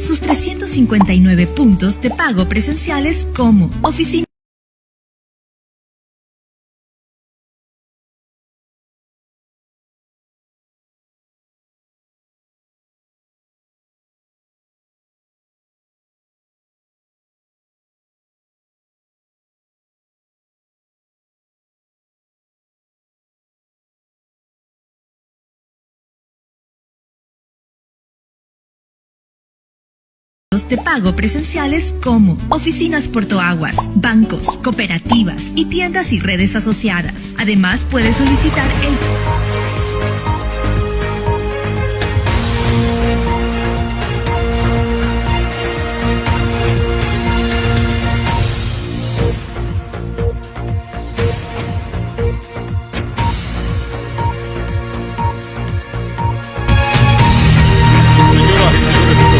sus 359 puntos de pago presenciales como oficina. De pago presenciales como oficinas portoaguas, bancos, cooperativas y tiendas y redes asociadas. Además, puede solicitar el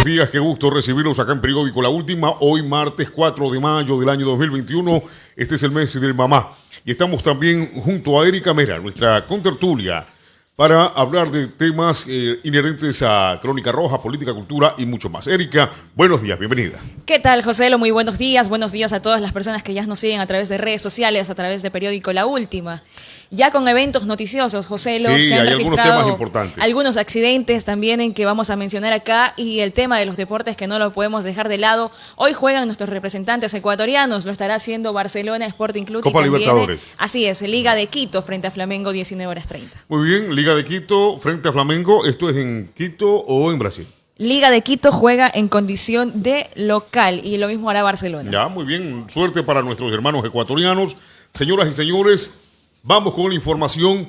días, qué gusto recibirlos acá en Periódico La Última, hoy martes 4 de mayo del año 2021, este es el mes del mamá, y estamos también junto a Erika Mera, nuestra contertulia, para hablar de temas inherentes a Crónica Roja, política, cultura y mucho más. Erika, buenos días, bienvenida. ¿Qué tal, José? Muy buenos días a todas las personas que ya nos siguen a través de redes sociales, a través de Periódico La Última. Ya con eventos noticiosos, José, sí, se han hay registrado algunos temas importantes. Algunos accidentes también en que vamos a mencionar acá y el tema de los deportes que no lo podemos dejar de lado. Hoy juegan nuestros representantes ecuatorianos, lo estará haciendo Barcelona Sporting Club. Copa Libertadores. Así es, Liga de Quito frente a Flamengo, 19:30. Muy bien, Liga de Quito frente a Flamengo, ¿esto es en Quito o en Brasil? Liga de Quito juega en condición de local y lo mismo hará Barcelona. Ya, muy bien, suerte para nuestros hermanos ecuatorianos. Señoras y señores, vamos con la información.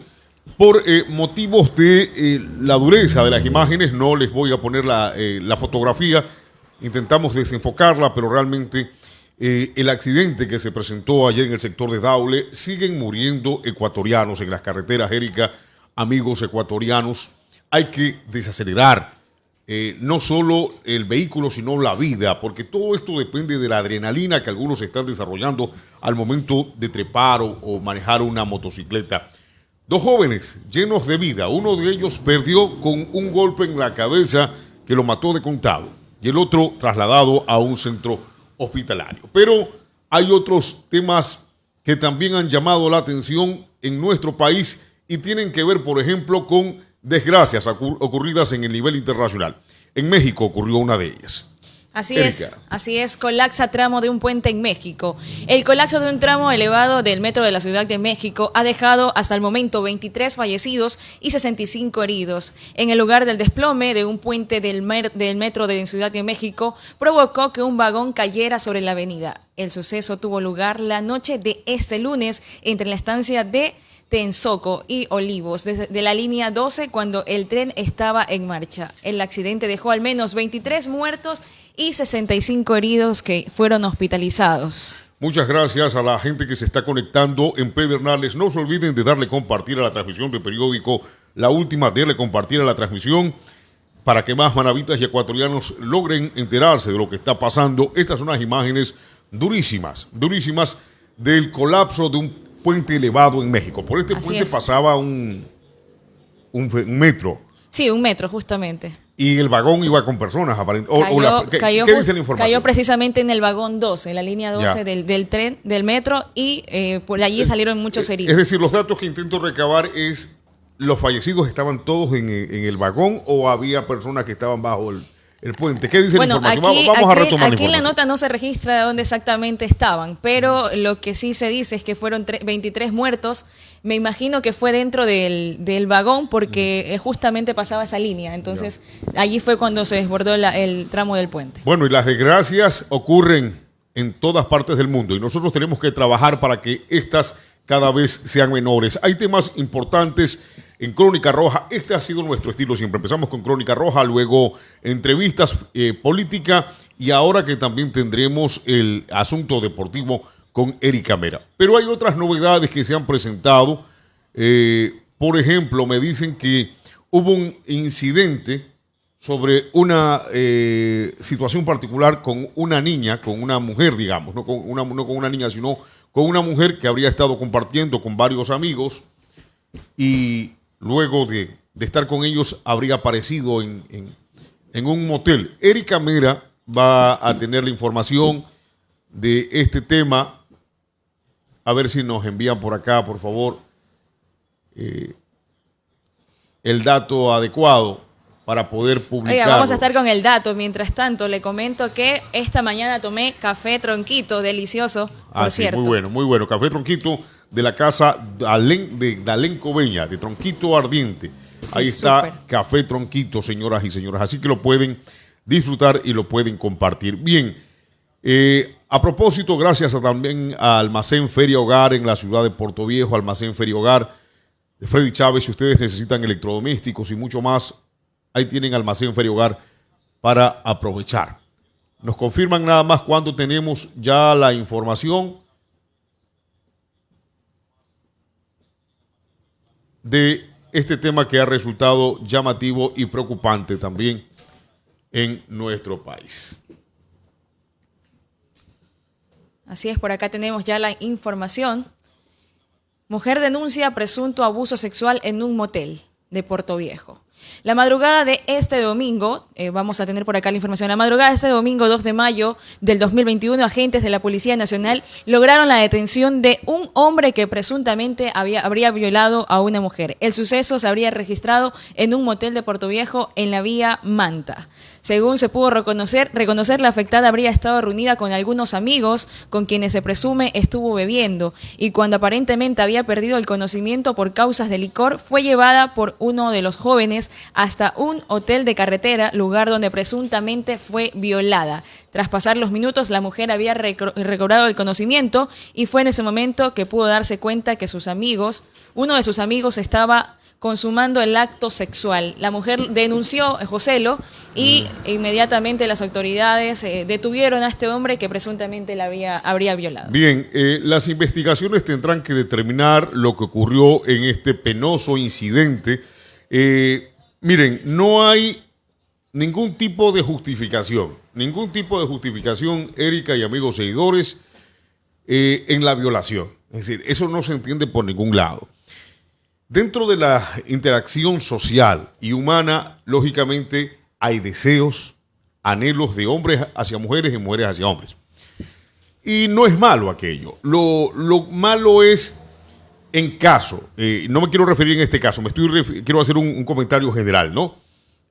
Por motivos de la dureza de las imágenes, no les voy a poner la fotografía, intentamos desenfocarla, pero realmente el accidente que se presentó ayer en el sector de Daule, siguen muriendo ecuatorianos en las carreteras, Erika, amigos ecuatorianos, hay que desacelerar no solo el vehículo, sino la vida, porque todo esto depende de la adrenalina que algunos están desarrollando al momento de trepar o manejar una motocicleta. Dos jóvenes llenos de vida, uno de ellos perdió con un golpe en la cabeza que lo mató de contado y el otro trasladado a un centro hospitalario. Pero hay otros temas que también han llamado la atención en nuestro país y tienen que ver, por ejemplo, con desgracias ocurridas en el nivel internacional. En México ocurrió una de ellas. Así es, colapsa tramo de un puente en México. El colapso de un tramo elevado del metro de la Ciudad de México ha dejado hasta el momento 23 fallecidos y 65 heridos. En el lugar del desplome de un puente del metro de Ciudad de México provocó que un vagón cayera sobre la avenida. El suceso tuvo lugar la noche de este lunes entre la estancia de Tensoco y Olivos, de la línea 12, cuando el tren estaba en marcha. El accidente dejó al menos 23 muertos y 65 heridos que fueron hospitalizados. Muchas gracias a la gente que se está conectando en Pedernales. No se olviden de darle compartir a la transmisión del periódico La Última, darle compartir a la transmisión para que más manavitas y ecuatorianos logren enterarse de lo que está pasando. Estas son unas imágenes durísimas del colapso de un puente elevado en México. Por este puente pasaba un metro. Sí, un metro, justamente. Y el vagón iba con personas, aparentemente. ¿Qué dice la información? Cayó precisamente en el vagón 12, en la línea 12 del tren, del metro, y por allí salieron muchos heridos. Es decir, los datos que intento recabar es, ¿los fallecidos estaban todos en el vagón o había personas que estaban bajo el puente? ¿Qué dice la información? Vamos a retomar la información. Aquí en la nota no se registra de dónde exactamente estaban, pero lo que sí se dice es que fueron 23 muertos. Me imagino que fue dentro del vagón porque justamente pasaba esa línea. Entonces, allí fue cuando se desbordó el tramo del puente. Bueno, y las desgracias ocurren en todas partes del mundo y nosotros tenemos que trabajar para que estas cada vez sean menores. Hay temas importantes en Crónica Roja. Este ha sido nuestro estilo siempre. Empezamos con Crónica Roja, luego entrevistas, política y ahora que también tendremos el asunto deportivo con Erika Mera. Pero hay otras novedades que se han presentado. Por ejemplo, me dicen que hubo un incidente sobre una situación particular con una niña, con una mujer, digamos, no con una niña, sino con una mujer que habría estado compartiendo con varios amigos y luego de estar con ellos habría aparecido en en un motel. Erika Mera va a tener la información de este tema. A ver si nos envían por acá, por favor, el dato adecuado para poder publicarlo. Oiga, vamos a estar con el dato. Mientras tanto, le comento que esta mañana tomé café Tronquito, delicioso, por cierto. Muy bueno, muy bueno. Café Tronquito de la casa de Dalén Coveña, de Tronquito Ardiente. Sí, ahí está, súper. Café Tronquito, señoras y señores. Así que lo pueden disfrutar y lo pueden compartir. Bien, a propósito, gracias también a Almacén Feria Hogar en la ciudad de Puerto Viejo, Almacén Feria Hogar de Freddy Chávez. Si ustedes necesitan electrodomésticos y mucho más, ahí tienen Almacén Feria Hogar para aprovechar. Nos confirman nada más cuando tenemos ya la información de este tema que ha resultado llamativo y preocupante también en nuestro país. Así es, por acá tenemos ya la información. Mujer denuncia presunto abuso sexual en un motel de Puerto Viejo. La madrugada de este domingo, vamos a tener por acá la información, la madrugada de este domingo 2 de mayo del 2021, agentes de la Policía Nacional lograron la detención de un hombre que presuntamente habría violado a una mujer. El suceso se habría registrado en un motel de Puerto Viejo en la vía Manta. Según se pudo reconocer, la afectada habría estado reunida con algunos amigos con quienes se presume estuvo bebiendo y cuando aparentemente había perdido el conocimiento por causas de licor, fue llevada por uno de los jóvenes hasta un hotel de carretera, lugar donde presuntamente fue violada. Tras pasar los minutos, la mujer había recobrado el conocimiento y fue en ese momento que pudo darse cuenta que uno de sus amigos estaba consumando el acto sexual. La mujer denunció Joselo y inmediatamente las autoridades detuvieron a este hombre que presuntamente la habría violado. Bien, las investigaciones tendrán que determinar lo que ocurrió en este penoso incidente. Miren, no hay ningún tipo de justificación, Erika y amigos seguidores, en la violación. Es decir, eso no se entiende por ningún lado. Dentro de la interacción social y humana, lógicamente, hay deseos, anhelos de hombres hacia mujeres y mujeres hacia hombres. Y no es malo aquello. Lo malo es en caso, no me quiero referir en este caso, quiero hacer un comentario general, ¿no?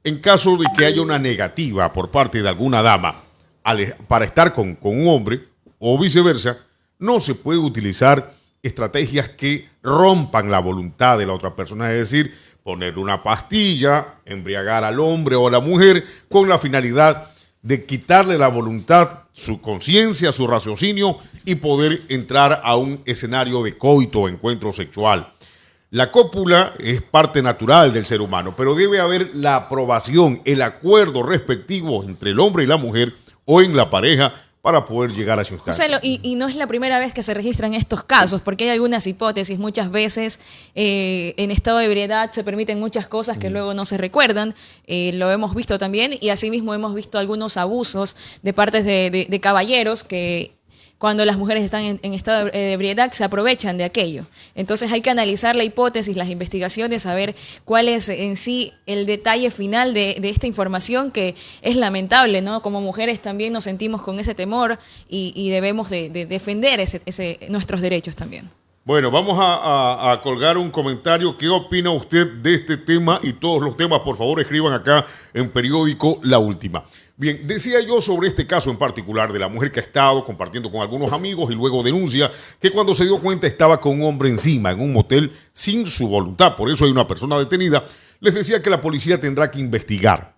En caso de que haya una negativa por parte de alguna dama para estar con un hombre o viceversa, no se puede utilizar estrategias que rompan la voluntad de la otra persona, es decir, poner una pastilla, embriagar al hombre o a la mujer con la finalidad de quitarle la voluntad, su conciencia, su raciocinio y poder entrar a un escenario de coito o encuentro sexual. La cópula es parte natural del ser humano, pero debe haber la aprobación, el acuerdo respectivo entre el hombre y la mujer o en la pareja para poder llegar a esa instancia. José, y no es la primera vez que se registran estos casos, porque hay algunas hipótesis. Muchas veces en estado de ebriedad se permiten muchas cosas que luego no se recuerdan. Lo hemos visto también y asimismo hemos visto algunos abusos de partes de caballeros que cuando las mujeres están en estado de ebriedad se aprovechan de aquello. Entonces hay que analizar la hipótesis, las investigaciones, saber cuál es en sí el detalle final de esta información que es lamentable, ¿no? Como mujeres también nos sentimos con ese temor y debemos de defender nuestros derechos también. Bueno, vamos a colgar un comentario. ¿Qué opina usted de este tema? Y todos los temas, por favor, escriban acá en periódico La Última. Bien, decía yo sobre este caso en particular de la mujer que ha estado compartiendo con algunos amigos y luego denuncia que cuando se dio cuenta estaba con un hombre encima en un motel sin su voluntad. Por eso hay una persona detenida. Les decía que la policía tendrá que investigar.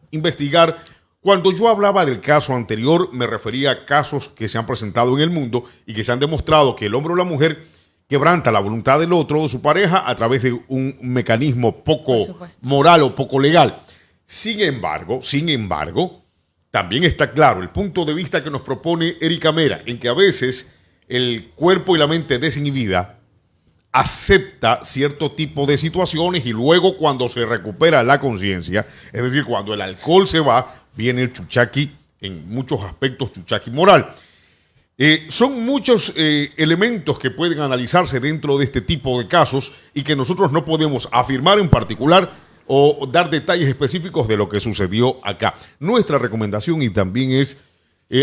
Cuando yo hablaba del caso anterior, me refería a casos que se han presentado en el mundo y que se han demostrado que el hombre o la mujer quebranta la voluntad del otro, de su pareja, a través de un mecanismo poco moral o poco legal. Sin embargo, también está claro el punto de vista que nos propone Erika Mera, en que a veces el cuerpo y la mente desinhibida acepta cierto tipo de situaciones y luego cuando se recupera la conciencia, es decir, cuando el alcohol se va, viene el chuchaqui, en muchos aspectos chuchaqui moral. Son muchos elementos que pueden analizarse dentro de este tipo de casos y que nosotros no podemos afirmar en particular o dar detalles específicos de lo que sucedió acá. Nuestra recomendación y también es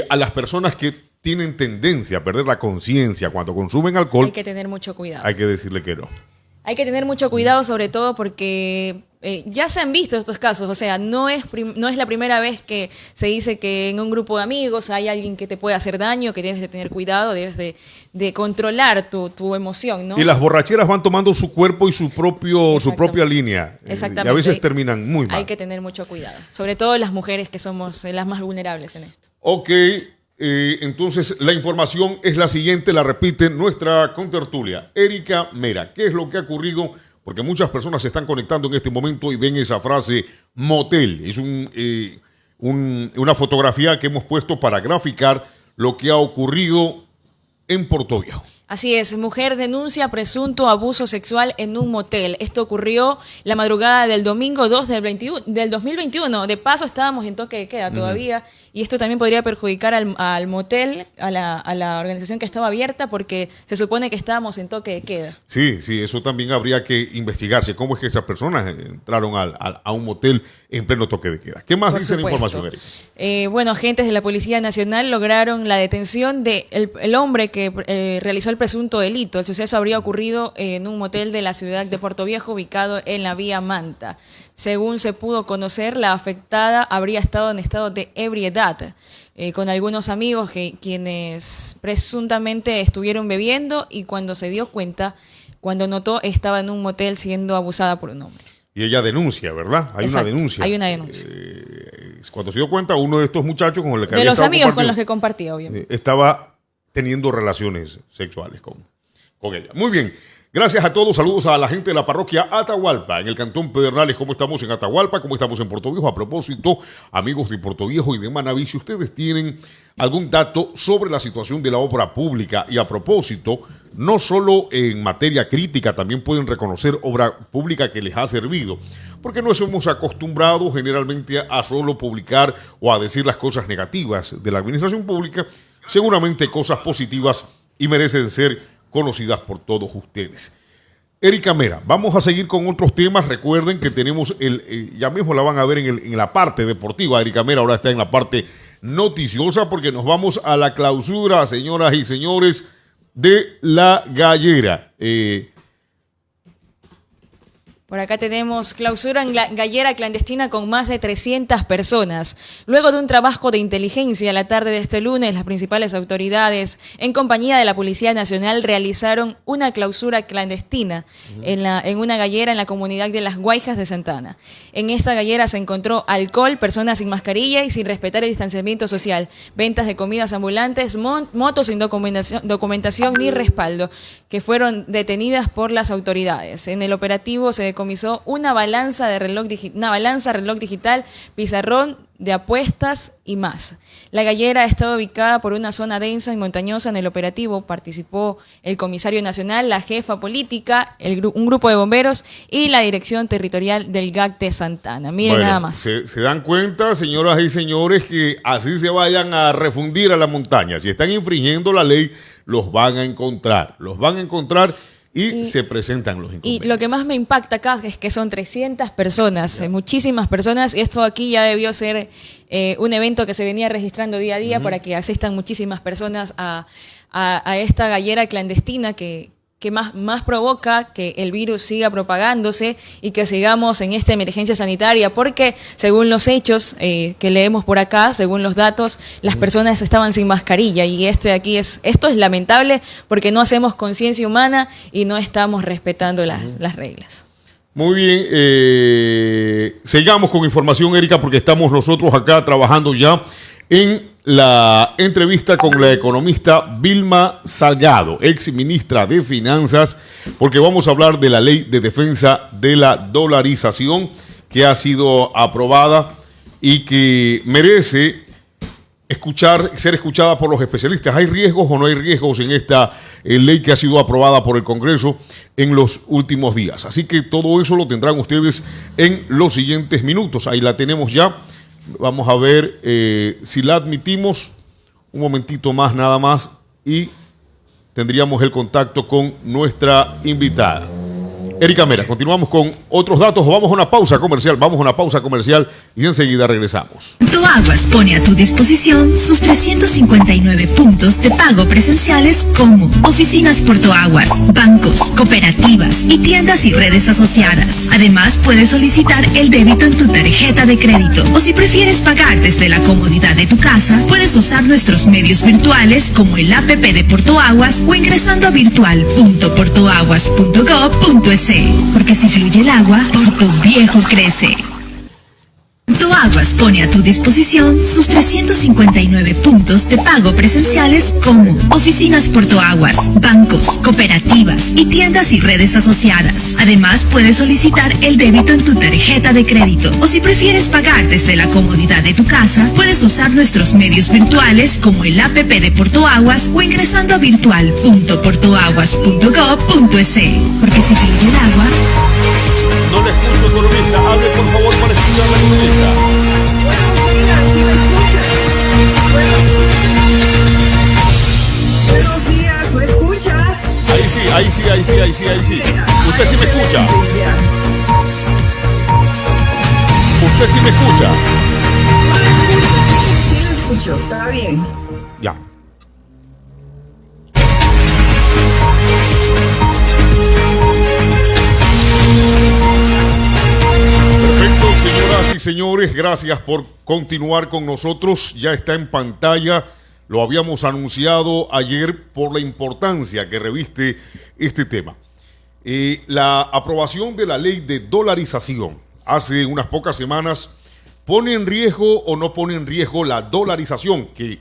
a las personas que tienen tendencia a perder la conciencia cuando consumen alcohol. Hay que tener mucho cuidado. Hay que decirle que no. Hay que tener mucho cuidado, sobre todo porque ya se han visto estos casos. O sea, no es la primera vez que se dice que en un grupo de amigos hay alguien que te puede hacer daño, que debes de tener cuidado, debes de controlar tu emoción, ¿no? Y las borracheras van tomando su cuerpo y su propia línea. Exactamente. Y a veces terminan muy mal. Hay que tener mucho cuidado. Sobre todo las mujeres, que somos las más vulnerables en esto. Ok. Entonces, la información es la siguiente, la repite nuestra contertulia, Erika Mera. ¿Qué es lo que ha ocurrido? Porque muchas personas se están conectando en este momento y ven esa frase motel. Es una fotografía que hemos puesto para graficar lo que ha ocurrido en Portoviejo. Así es, mujer denuncia presunto abuso sexual en un motel. Esto ocurrió la madrugada del domingo 2 del 2021. De paso, estábamos en toque de queda todavía. Y esto también podría perjudicar al motel, a la organización que estaba abierta, porque se supone que estábamos en toque de queda. Sí, eso también habría que investigarse. ¿Cómo es que esas personas entraron a un motel en pleno toque de queda? ¿Qué más dice la información, Erika? Bueno, agentes de la Policía Nacional lograron la detención del el hombre que realizó el presunto delito. El suceso habría ocurrido en un motel de la ciudad de Portoviejo, ubicado en la vía Manta. Según se pudo conocer, la afectada habría estado en estado de ebriedad con algunos amigos quienes presuntamente estuvieron bebiendo, y cuando se dio cuenta, cuando notó, estaba en un motel siendo abusada por un hombre. Y ella denuncia, ¿verdad? Exacto, una denuncia. hay una denuncia. Cuando se dio cuenta, uno de estos muchachos con el que de los amigos con los que compartía, obviamente, estaba teniendo relaciones sexuales con ella. Muy bien. Gracias a todos, saludos a la gente de la parroquia Atahualpa, en el cantón Pedernales. ¿Cómo estamos en Atahualpa? ¿Cómo estamos en Portoviejo? A propósito, amigos de Portoviejo y de Manaví, si ustedes tienen algún dato sobre la situación de la obra pública, y a propósito, no solo en materia crítica, también pueden reconocer obra pública que les ha servido, porque nos hemos acostumbrado generalmente a solo publicar o a decir las cosas negativas de la administración pública. Seguramente cosas positivas y merecen ser conocidas por todos ustedes. Erika Mera, vamos a seguir con otros temas. Recuerden que tenemos ya mismo la van a ver en la parte deportiva. Erika Mera ahora está en la parte noticiosa, porque nos vamos a la clausura, señoras y señores, de La Gallera. Por acá tenemos clausura en la gallera clandestina con más de 300 personas. Luego de un trabajo de inteligencia, la tarde de este lunes, las principales autoridades, en compañía de la Policía Nacional, realizaron una clausura clandestina en una gallera en la comunidad de Las Guayjas de Santa Ana. En esta gallera se encontró alcohol, personas sin mascarilla y sin respetar el distanciamiento social, ventas de comidas ambulantes, motos sin documentación ni respaldo, que fueron detenidas por las autoridades. En el operativo se decomisó una balanza reloj digital, pizarrón de apuestas y más. La gallera ha estado ubicada por una zona densa y montañosa. En el operativo participó el comisario nacional, la jefa política, un grupo de bomberos y la dirección territorial del GAC de Santa Ana. Miren, nada más. Se dan cuenta, señoras y señores, que así se vayan a refundir a la montaña. Si están infringiendo la ley, los van a encontrar. Y se presentan los inconvenientes. Y lo que más me impacta acá es que son 300 personas, muchísimas personas, y esto aquí ya debió ser un evento que se venía registrando día a día para que asistan muchísimas personas a esta gallera clandestina que más provoca que el virus siga propagándose y que sigamos en esta emergencia sanitaria, porque según los hechos que leemos por acá, según los datos, las personas estaban sin mascarilla, y esto es lamentable porque no hacemos conciencia humana y no estamos respetando las reglas. Muy bien, sigamos con información, Erika, porque estamos nosotros acá trabajando ya en la entrevista con la economista Vilma Salgado, ex ministra de Finanzas, porque vamos a hablar de la ley de defensa de la dolarización que ha sido aprobada y que merece ser escuchada por los especialistas. ¿Hay riesgos o no hay riesgos en esta ley que ha sido aprobada por el Congreso en los últimos días? Así que todo eso lo tendrán ustedes en los siguientes minutos. Ahí la tenemos ya. Vamos a ver si la admitimos un momentito más, nada más, y tendríamos el contacto con nuestra invitada. Erika Mera, continuamos con otros datos. Vamos a una pausa comercial y enseguida regresamos. Aguas pone a tu disposición sus 359 puntos de pago presenciales como oficinas Portoaguas, bancos, cooperativas y tiendas y redes asociadas. Además, puedes solicitar el débito en tu tarjeta de crédito o si prefieres pagar desde la comodidad de tu casa, puedes usar nuestros medios virtuales como el app de Portoaguas o ingresando a virtual.portoaguas.gov.es. Porque si fluye el agua, Porto Viejo crece. Aguas pone a tu disposición sus 359 puntos de pago presenciales como oficinas Portoaguas, bancos, cooperativas y tiendas y redes asociadas. Además, puedes solicitar el débito en tu tarjeta de crédito o si prefieres pagar desde la comodidad de tu casa, puedes usar nuestros medios virtuales como el app de Portoaguas o ingresando a virtual.portoaguas.gov.es. Porque si fluye el agua... No le escucho, economista. Hable, por favor, para escuchar la economista. Buenos días, ¿sí me escucha? Buenos días, ¿me escucha? Ahí sí. Usted sí me escucha. Usted sí me escucha. Sí le escucho, está bien. Ya. Señoras y señores, gracias por continuar con nosotros. Ya está en pantalla, lo habíamos anunciado ayer por la importancia que reviste este tema. La aprobación de la ley de dolarización hace unas pocas semanas pone en riesgo o no pone en riesgo la dolarización que,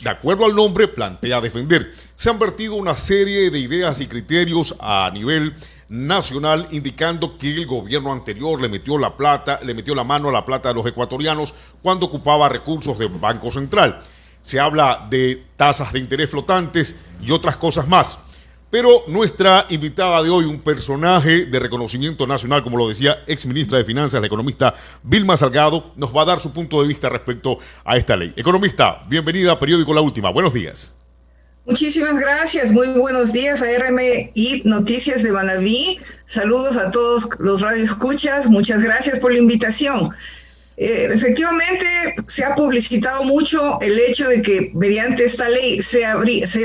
de acuerdo al nombre, plantea defender. Se han vertido una serie de ideas y criterios a nivel nacional indicando que el gobierno anterior le metió la mano a la plata de los ecuatorianos cuando ocupaba recursos del Banco Central. Se habla de tasas de interés flotantes y otras cosas más. Pero nuestra invitada de hoy, un personaje de reconocimiento nacional, como lo decía, exministra de Finanzas, la economista Vilma Salgado, nos va a dar su punto de vista respecto a esta ley. Economista, bienvenida a Periódico La Última. Buenos días. Muchísimas gracias, muy buenos días a RMI Noticias de Manaví. Saludos a todos los radioescuchas, muchas gracias por la invitación. Efectivamente, se ha publicitado mucho el hecho de que mediante esta ley se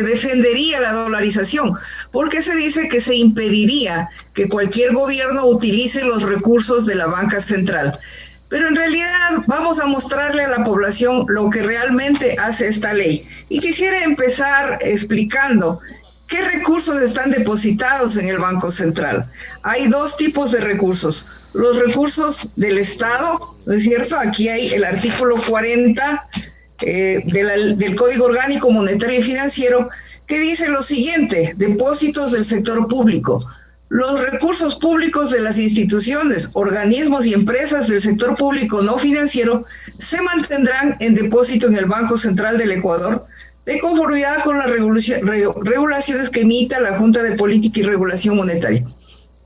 defendería la dolarización, porque se dice que se impediría que cualquier gobierno utilice los recursos de la banca central. Pero en realidad vamos a mostrarle a la población lo que realmente hace esta ley. Y quisiera empezar explicando qué recursos están depositados en el Banco Central. Hay dos tipos de recursos. Los recursos del Estado, ¿no es cierto? Aquí hay el artículo 40 del Código Orgánico Monetario y Financiero, que dice lo siguiente: depósitos del sector público. Los recursos públicos de las instituciones, organismos y empresas del sector público no financiero se mantendrán en depósito en el Banco Central del Ecuador de conformidad con las regulaciones que emita la Junta de Política y Regulación Monetaria.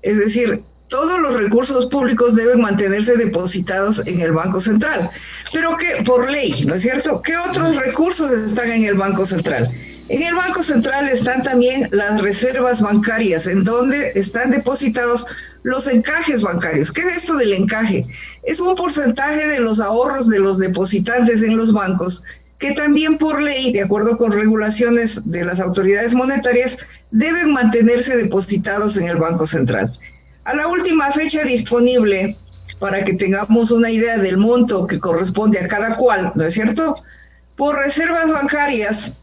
Es decir, todos los recursos públicos deben mantenerse depositados en el Banco Central. Pero que por ley, ¿no es cierto? ¿Qué otros recursos están en el Banco Central? En el Banco Central están también las reservas bancarias, en donde están depositados los encajes bancarios. ¿Qué es esto del encaje? Es un porcentaje de los ahorros de los depositantes en los bancos, que también por ley, de acuerdo con regulaciones de las autoridades monetarias, deben mantenerse depositados en el Banco Central. A la última fecha disponible, para que tengamos una idea del monto que corresponde a cada cual, ¿no es cierto?, por reservas bancarias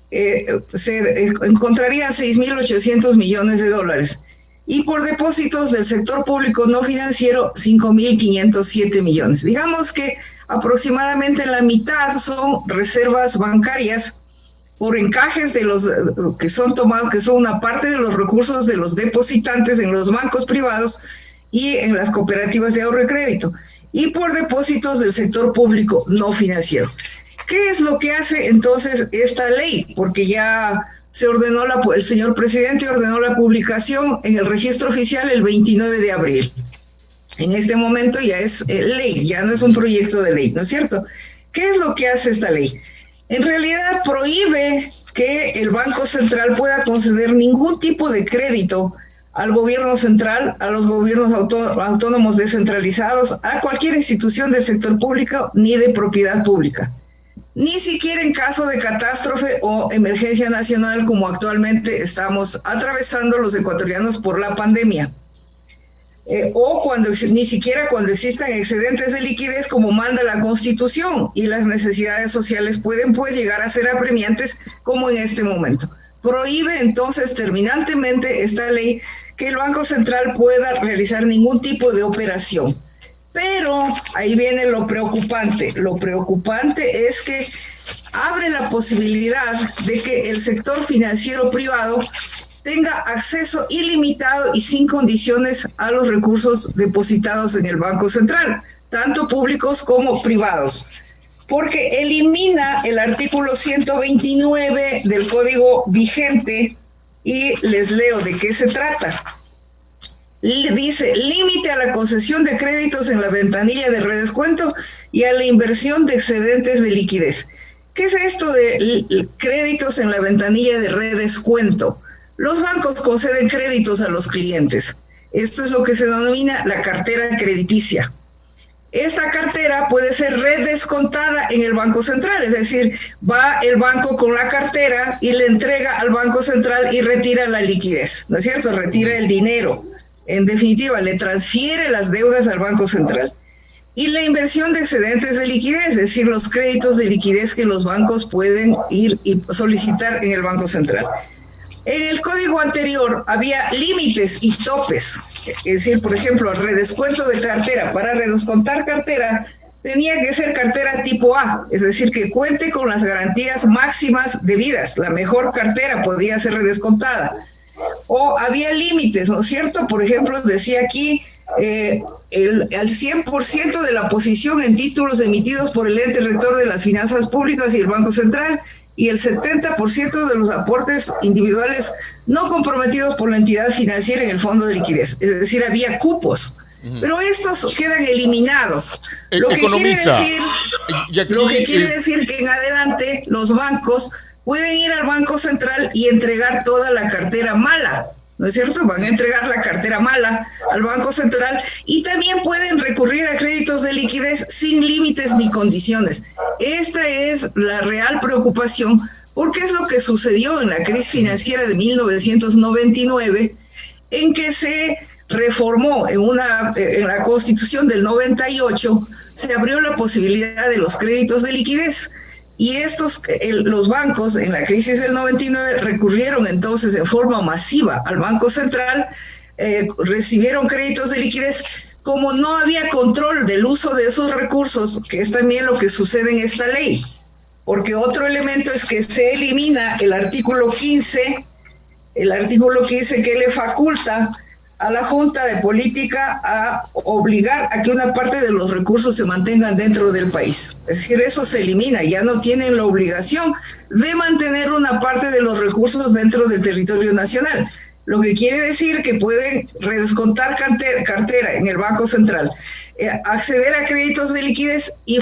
se encontrarían 6.800 millones de dólares y por depósitos del sector público no financiero 5.507 millones. Digamos que aproximadamente la mitad son reservas bancarias por encajes de los que son tomados, que son una parte de los recursos de los depositantes en los bancos privados y en las cooperativas de ahorro y crédito, y por depósitos del sector público no financiero. ¿Qué es lo que hace entonces esta ley? Porque ya se ordenó, el señor presidente ordenó la publicación en el registro oficial el 29 de abril. En este momento ya es ley, ya no es un proyecto de ley, ¿no es cierto? ¿Qué es lo que hace esta ley? En realidad prohíbe que el Banco Central pueda conceder ningún tipo de crédito al gobierno central, a los gobiernos autónomos descentralizados, a cualquier institución del sector público ni de propiedad pública. Ni siquiera en caso de catástrofe o emergencia nacional como actualmente estamos atravesando los ecuatorianos por la pandemia. Ni siquiera cuando existan excedentes de liquidez como manda la Constitución y las necesidades sociales pueden pues llegar a ser apremiantes como en este momento. Prohíbe entonces terminantemente esta ley que el Banco Central pueda realizar ningún tipo de operación. Pero ahí viene lo preocupante. Lo preocupante es que abre la posibilidad de que el sector financiero privado tenga acceso ilimitado y sin condiciones a los recursos depositados en el Banco Central, tanto públicos como privados, porque elimina el artículo 129 del Código vigente y les leo de qué se trata. Dice, límite a la concesión de créditos en la ventanilla de redescuento y a la inversión de excedentes de liquidez. ¿Qué es esto de créditos en la ventanilla de redescuento? Los bancos conceden créditos a los clientes. Esto es lo que se denomina la cartera crediticia. Esta cartera puede ser redescontada en el Banco Central, es decir, va el banco con la cartera y le entrega al Banco Central y retira la liquidez, ¿no es cierto? Retira el dinero. En definitiva, le transfiere las deudas al Banco Central. Y la inversión de excedentes de liquidez, es decir, los créditos de liquidez que los bancos pueden ir y solicitar en el Banco Central. En el código anterior había límites y topes, es decir, por ejemplo, el redescuento de cartera. Para redescontar cartera tenía que ser cartera tipo A, es decir, que cuente con las garantías máximas debidas. La mejor cartera podía ser redescontada. O había límites, ¿no es cierto? Por ejemplo, decía aquí al 100% de la posición en títulos emitidos por el ente rector de las finanzas públicas y el Banco Central, y el 70% de los aportes individuales no comprometidos por la entidad financiera en el fondo de liquidez. Es decir, había cupos, pero estos quedan eliminados. Lo que quiere decir que en adelante los bancos pueden ir al Banco Central y entregar toda la cartera mala, ¿no es cierto? Van a entregar la cartera mala al Banco Central y también pueden recurrir a créditos de liquidez sin límites ni condiciones. Esta es la real preocupación, porque es lo que sucedió en la crisis financiera de 1999, en que se reformó en la Constitución del 98, se abrió la posibilidad de los créditos de liquidez. Y los bancos en la crisis del 99 recurrieron entonces en forma masiva al Banco Central, recibieron créditos de liquidez. Como no había control del uso de esos recursos, que es también lo que sucede en esta ley, porque otro elemento es que se elimina el artículo 15 que le faculta a la Junta de Política a obligar a que una parte de los recursos se mantengan dentro del país. Es decir, eso se elimina, ya no tienen la obligación de mantener una parte de los recursos dentro del territorio nacional. Lo que quiere decir que pueden redescontar cartera en el Banco Central, acceder a créditos de liquidez y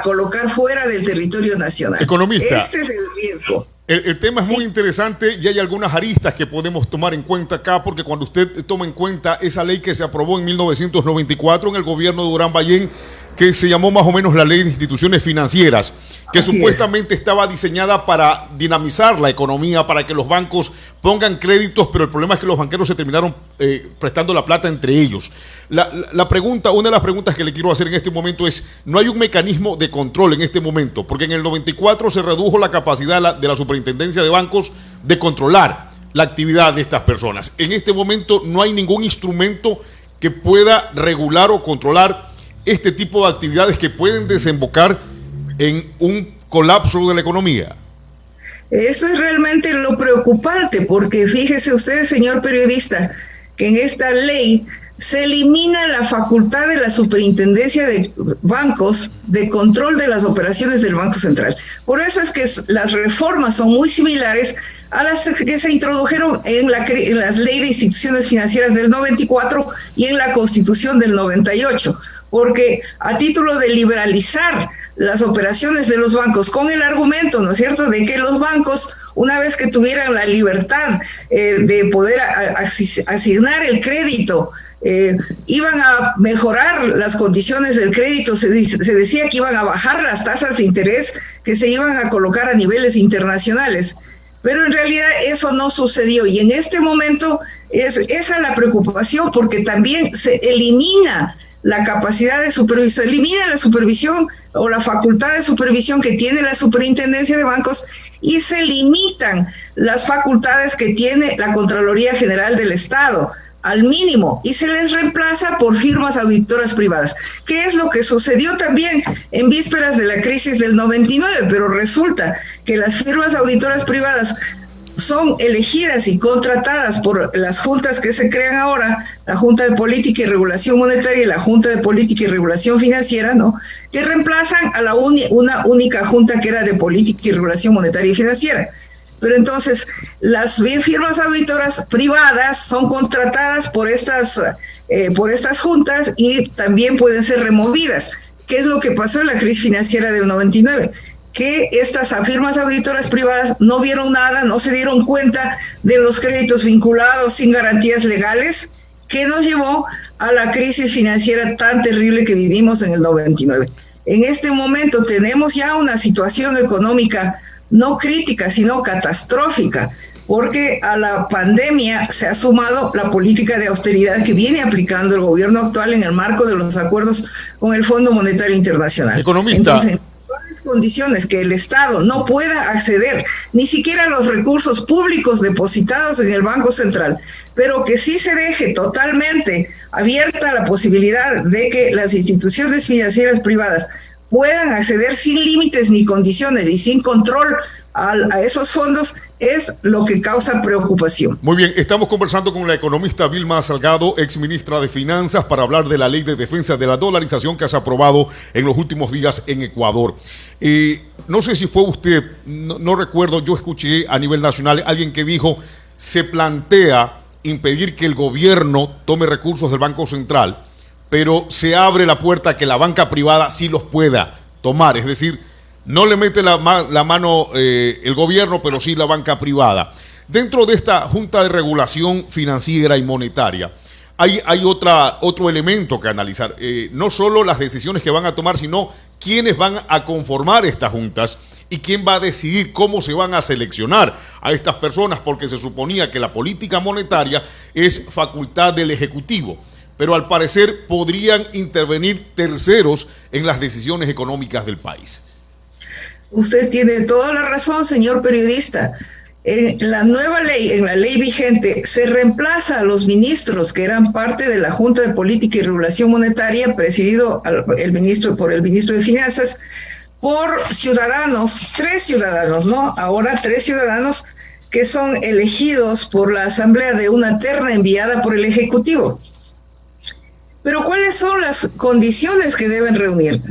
colocar fuera del territorio nacional. Economista, este es el riesgo. El tema es muy interesante y hay algunas aristas que podemos tomar en cuenta acá, porque cuando usted toma en cuenta esa ley que se aprobó en 1994 en el gobierno de Durán Ballén, que se llamó más o menos la Ley de Instituciones Financieras, que así supuestamente estaba diseñada para dinamizar la economía, para que los bancos pongan créditos, pero el problema es que los banqueros se terminaron prestando la plata entre ellos. Una de las preguntas que le quiero hacer en este momento es, ¿no hay un mecanismo de control en este momento? Porque en el 94 se redujo la capacidad de la Superintendencia de Bancos de controlar la actividad de estas personas. En este momento no hay ningún instrumento que pueda regular o controlar este tipo de actividades que pueden desembocar en un colapso de la economía. Eso es realmente lo preocupante, porque fíjese usted, señor periodista, que en esta ley se elimina la facultad de la Superintendencia de Bancos de control de las operaciones del Banco Central. Por eso es que las reformas son muy similares a las que se introdujeron en las leyes de instituciones financieras del 94 y en la Constitución del 98. porque a título de liberalizar las operaciones de los bancos, con el argumento, ¿no es cierto?, de que los bancos, una vez que tuvieran la libertad de poder asignar el crédito, iban a mejorar las condiciones del crédito. Se decía que iban a bajar las tasas de interés que se iban a colocar a niveles internacionales, pero en realidad eso no sucedió, y en este momento es esa la preocupación, porque también se elimina la capacidad de supervisión, elimina la supervisión o la facultad de supervisión que tiene la Superintendencia de Bancos, y se limitan las facultades que tiene la Contraloría General del Estado al mínimo, y se les reemplaza por firmas auditoras privadas, que es lo que sucedió también en vísperas de la crisis del 99, pero resulta que las firmas auditoras privadas son elegidas y contratadas por las juntas que se crean ahora, la Junta de Política y Regulación Monetaria y la Junta de Política y Regulación Financiera, ¿no?, que reemplazan a una única junta que era de Política y Regulación Monetaria y Financiera. Pero entonces las firmas auditoras privadas son contratadas por estas juntas y también pueden ser removidas. ¿Qué es lo que pasó en la crisis financiera del 99? Que estas firmas auditoras privadas no vieron nada, no se dieron cuenta de los créditos vinculados sin garantías legales, que nos llevó a la crisis financiera tan terrible que vivimos en el 99. En este momento tenemos ya una situación económica no crítica, sino catastrófica, porque a la pandemia se ha sumado la política de austeridad que viene aplicando el gobierno actual en el marco de los acuerdos con el Fondo Monetario Internacional. Economista. Entonces, en condiciones que el Estado no pueda acceder ni siquiera a los recursos públicos depositados en el Banco Central, pero que sí se deje totalmente abierta la posibilidad de que las instituciones financieras privadas puedan acceder sin límites ni condiciones y sin control a esos fondos, es lo que causa preocupación. Muy bien, estamos conversando con la economista Vilma Salgado, exministra de Finanzas, para hablar de la ley de defensa de la dolarización que se ha aprobado en los últimos días en Ecuador. No sé si fue usted, no recuerdo, yo escuché a nivel nacional alguien que dijo, se plantea impedir que el gobierno tome recursos del Banco Central, pero se abre la puerta a que la banca privada sí los pueda tomar, es decir, no le mete la mano el gobierno, pero sí la banca privada. Dentro de esta Junta de Regulación Financiera y Monetaria, hay otro elemento que analizar. No solo las decisiones que van a tomar, sino quiénes van a conformar estas juntas y quién va a decidir cómo se van a seleccionar a estas personas, porque se suponía que la política monetaria es facultad del Ejecutivo, pero al parecer podrían intervenir terceros en las decisiones económicas del país. Usted tiene toda la razón, señor periodista. En la nueva ley, en la ley vigente, se reemplaza a los ministros que eran parte de la Junta de Política y Regulación Monetaria, presidido por el ministro de Finanzas, por ciudadanos, 3 ciudadanos, ¿no? Ahora 3 ciudadanos que son elegidos por la Asamblea de una terna enviada por el Ejecutivo. Pero ¿cuáles son las condiciones que deben reunir?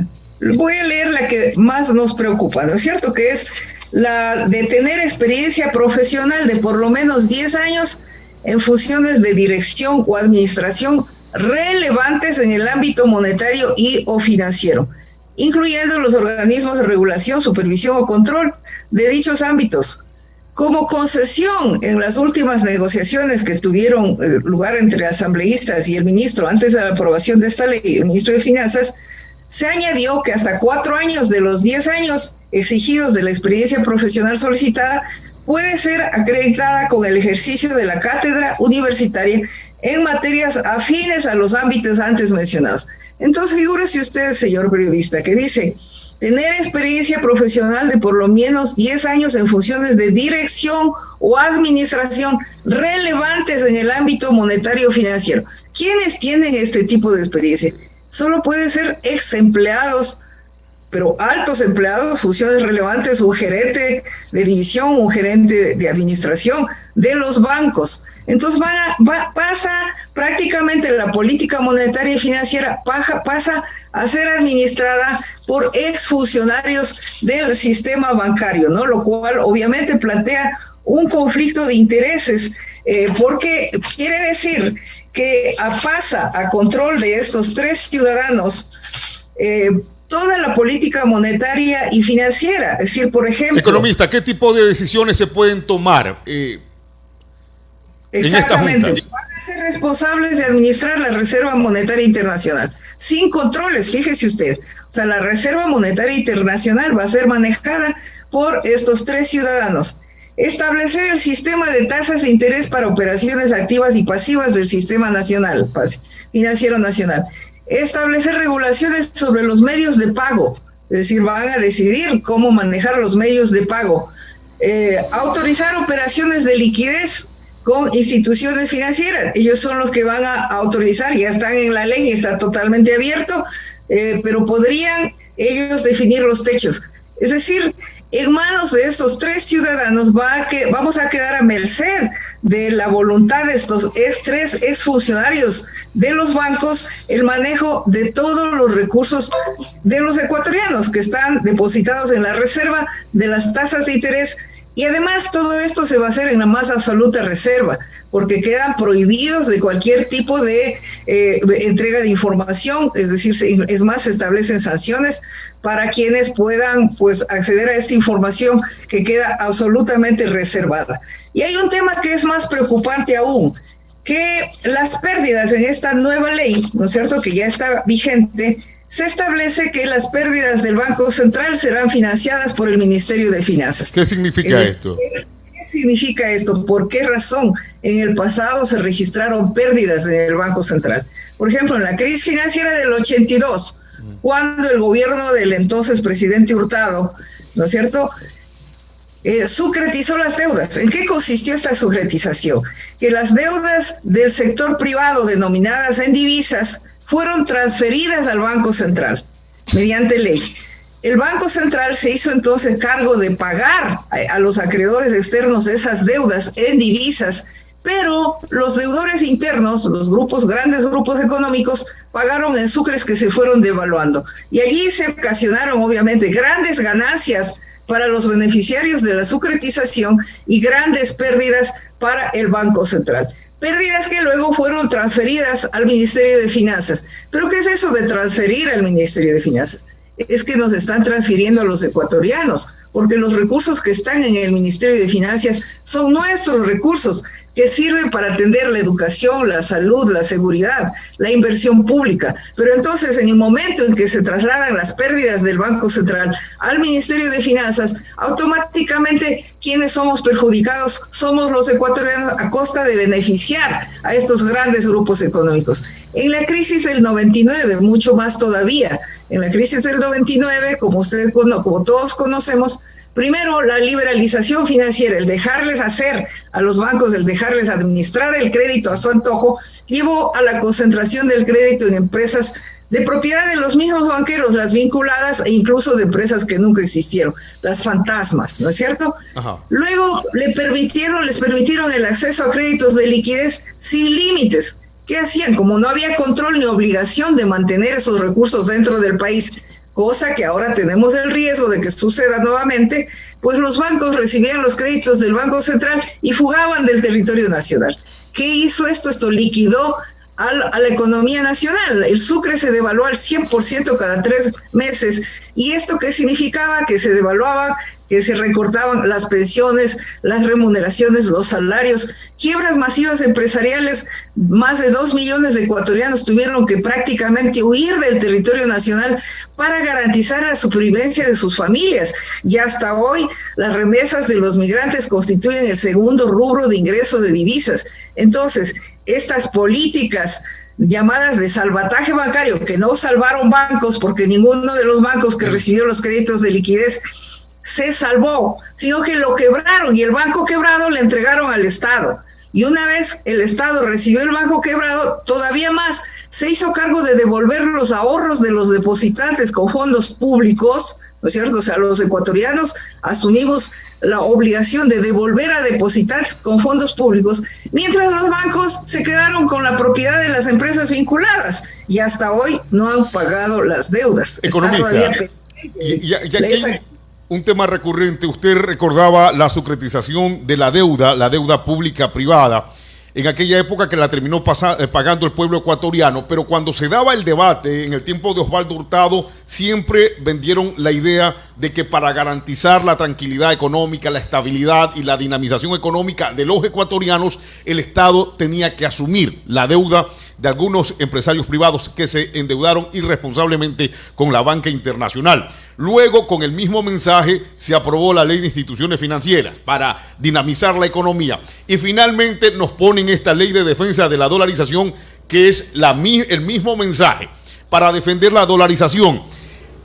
Voy a leer la que más nos preocupa, ¿no es cierto? Que es la de tener experiencia profesional de por lo menos 10 años en funciones de dirección o administración relevantes en el ámbito monetario y o financiero, incluyendo los organismos de regulación, supervisión o control de dichos ámbitos. Como concesión en las últimas negociaciones que tuvieron lugar entre asambleístas y el ministro antes de la aprobación de esta ley, el ministro de Finanzas, se añadió que hasta 4 años de los 10 años exigidos de la experiencia profesional solicitada puede ser acreditada con el ejercicio de la cátedra universitaria en materias afines a los ámbitos antes mencionados. Entonces, figúrese usted, señor periodista, que dice tener experiencia profesional de por lo menos 10 años en funciones de dirección o administración relevantes en el ámbito monetario financiero. ¿Quiénes tienen este tipo de experiencia? Solo puede ser ex empleados, pero altos empleados, funciones relevantes, un gerente de división, un gerente de administración de los bancos. Entonces pasa prácticamente la política monetaria y financiera, pasa a ser administrada por exfuncionarios del sistema bancario, ¿no? Lo cual obviamente plantea un conflicto de intereses porque quiere decir que pasa a control de estos 3 ciudadanos toda la política monetaria y financiera. Es decir, por ejemplo... Economista, ¿qué tipo de decisiones se pueden tomar exactamente, en esta junta? Van a ser responsables de administrar la Reserva Monetaria Internacional, sin controles, fíjese usted. O sea, la Reserva Monetaria Internacional va a ser manejada por estos 3 ciudadanos. Establecer el sistema de tasas de interés para operaciones activas y pasivas del sistema nacional, financiero nacional. Establecer regulaciones sobre los medios de pago, es decir, van a decidir cómo manejar los medios de pago. Autorizar operaciones de liquidez con instituciones financieras. Ellos son los que van a autorizar, ya están en la ley, está totalmente abierto, pero podrían ellos definir los techos. Es decir, en manos de estos 3 ciudadanos vamos a quedar a merced de la voluntad de estos 3 exfuncionarios de los bancos, el manejo de todos los recursos de los ecuatorianos que están depositados en la reserva, de las tasas de interés. Y además todo esto se va a hacer en la más absoluta reserva, porque quedan prohibidos de cualquier tipo de entrega de información, es decir, es más, se establecen sanciones para quienes puedan pues acceder a esta información que queda absolutamente reservada. Y hay un tema que es más preocupante aún, que las pérdidas en esta nueva ley, ¿no es cierto?, que ya está vigente, se establece que las pérdidas del Banco Central serán financiadas por el Ministerio de Finanzas. ¿Qué significa esto? ¿Qué significa esto? ¿Por qué razón en el pasado se registraron pérdidas en el Banco Central? Por ejemplo, en la crisis financiera del 82, cuando el gobierno del entonces presidente Hurtado, ¿no es cierto?, sucretizó las deudas. ¿En qué consistió esta sucretización? Que las deudas del sector privado denominadas en divisas fueron transferidas al Banco Central mediante ley. El Banco Central se hizo entonces cargo de pagar a los acreedores externos esas deudas en divisas, pero los deudores internos, los grandes grupos económicos, pagaron en sucres que se fueron devaluando. Y allí se ocasionaron obviamente grandes ganancias para los beneficiarios de la sucretización y grandes pérdidas para el Banco Central. Pérdidas que luego fueron transferidas al Ministerio de Finanzas. ¿Pero qué es eso de transferir al Ministerio de Finanzas? Es que nos están transfiriendo a los ecuatorianos, porque los recursos que están en el Ministerio de Finanzas son nuestros recursos, que sirven para atender la educación, la salud, la seguridad, la inversión pública. Pero entonces, en el momento en que se trasladan las pérdidas del Banco Central al Ministerio de Finanzas, automáticamente quienes somos perjudicados somos los ecuatorianos a costa de beneficiar a estos grandes grupos económicos. En la crisis del 99, mucho más todavía, en la crisis del 99, como todos conocemos, primero, la liberalización financiera, el dejarles hacer a los bancos, el dejarles administrar el crédito a su antojo, llevó a la concentración del crédito en empresas de propiedad de los mismos banqueros, las vinculadas e incluso de empresas que nunca existieron, las fantasmas, ¿no es cierto? Ajá. Luego les permitieron el acceso a créditos de liquidez sin límites. ¿Qué hacían? Como no había control ni obligación de mantener esos recursos dentro del país, cosa que ahora tenemos el riesgo de que suceda nuevamente, pues los bancos recibían los créditos del Banco Central y fugaban del territorio nacional. ¿Qué hizo esto? Esto liquidó a la economía nacional. El sucre se devaluó al 100% cada 3 meses. ¿Y esto qué significaba? Que se devaluaban, que se recortaban las pensiones, las remuneraciones, los salarios, quiebras masivas empresariales. Más de 2 millones de ecuatorianos tuvieron que prácticamente huir del territorio nacional para garantizar la supervivencia de sus familias. Y hasta hoy las remesas de los migrantes constituyen el segundo rubro de ingreso de divisas. Entonces, estas políticas llamadas de salvataje bancario, que no salvaron bancos porque ninguno de los bancos que recibió los créditos de liquidez se salvó, sino que lo quebraron y el banco quebrado le entregaron al Estado. Y una vez el Estado recibió el banco quebrado, todavía más se hizo cargo de devolver los ahorros de los depositantes con fondos públicos, ¿no es cierto? O sea, los ecuatorianos asumimos la obligación de devolver a depositantes con fondos públicos, mientras los bancos se quedaron con la propiedad de las empresas vinculadas y hasta hoy no han pagado las deudas. Economista, un tema recurrente, usted recordaba la sucretización de la deuda pública privada. en aquella época que la terminó pagando el pueblo ecuatoriano, pero cuando se daba el debate en el tiempo de Osvaldo Hurtado, siempre vendieron la idea de que para garantizar la tranquilidad económica, la estabilidad y la dinamización económica de los ecuatorianos, el Estado tenía que asumir la deuda de algunos empresarios privados que se endeudaron irresponsablemente con la banca internacional. Luego, con el mismo mensaje, se aprobó la ley de instituciones financieras para dinamizar la economía. Y finalmente nos ponen esta ley de defensa de la dolarización, que es el mismo mensaje para defender la dolarización.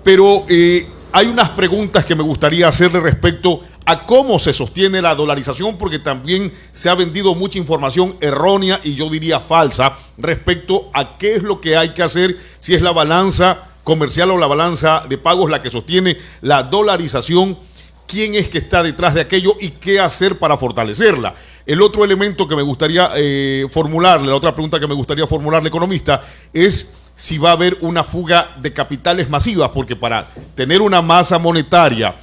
Pero hay unas preguntas que me gustaría hacerle respecto a cómo se sostiene la dolarización, porque también se ha vendido mucha información errónea y yo diría falsa respecto a qué es lo que hay que hacer, si es la balanza comercial o la balanza de pagos la que sostiene la dolarización, quién es que está detrás de aquello y qué hacer para fortalecerla. El otro elemento que me gustaría formularle, la otra pregunta que me gustaría formularle, economista, es si va a haber una fuga de capitales masivas, porque para tener una masa monetaria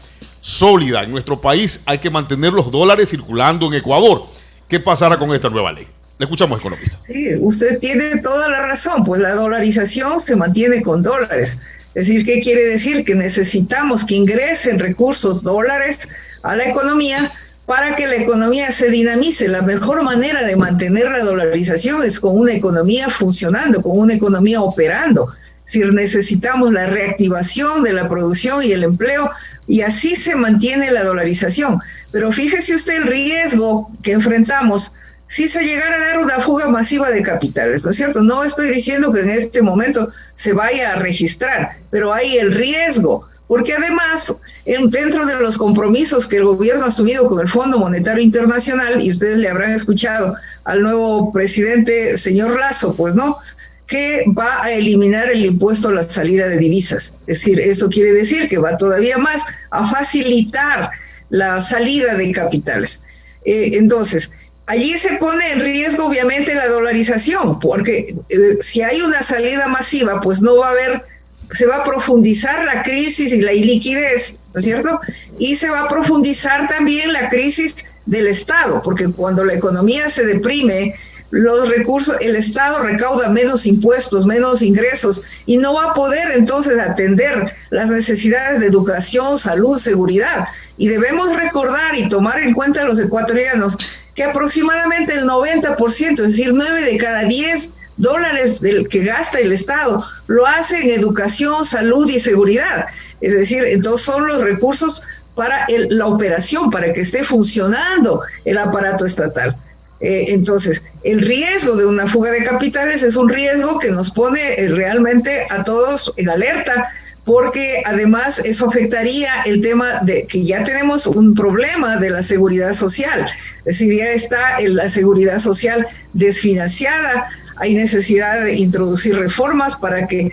sólida en nuestro país hay que mantener los dólares circulando en Ecuador. ¿Qué pasará con esta nueva ley? Le escuchamos, economista. Sí, usted tiene toda la razón, pues la dolarización se mantiene con dólares. Es decir, ¿qué quiere decir? Que necesitamos que ingresen recursos dólares a la economía para que la economía se dinamice. La mejor manera de mantener la dolarización es con una economía funcionando, con una economía operando. Es decir, necesitamos la reactivación de la producción y el empleo, y así se mantiene la dolarización. Pero fíjese usted el riesgo que enfrentamos si se llegara a dar una fuga masiva de capitales, ¿no es cierto? No estoy diciendo que en este momento se vaya a registrar, pero hay el riesgo, porque además, dentro de los compromisos que el gobierno ha asumido con el Fondo Monetario Internacional, y ustedes le habrán escuchado al nuevo presidente, señor Lasso, pues, ¿no?, que va a eliminar el impuesto a la salida de divisas. Es decir, eso quiere decir que va todavía más a facilitar la salida de capitales. Entonces, allí se pone en riesgo obviamente la dolarización, porque si hay una salida masiva, pues no va a haber, se va a profundizar la crisis y la iliquidez, ¿no es cierto? Y se va a profundizar también la crisis del Estado, porque cuando la economía se deprime, los recursos, el Estado recauda menos impuestos, menos ingresos, y no va a poder entonces atender las necesidades de educación, salud, seguridad. Y debemos recordar y tomar en cuenta a los ecuatorianos que aproximadamente el 90%, es decir, 9 de cada 10 dólares del que gasta el Estado, lo hace en educación, salud y seguridad. Es decir, entonces son los recursos para la operación, para que esté funcionando el aparato estatal. Entonces, el riesgo de una fuga de capitales es un riesgo que nos pone realmente a todos en alerta, porque además eso afectaría el tema de que ya tenemos un problema de la seguridad social. Es decir, ya está la seguridad social desfinanciada, hay necesidad de introducir reformas para que,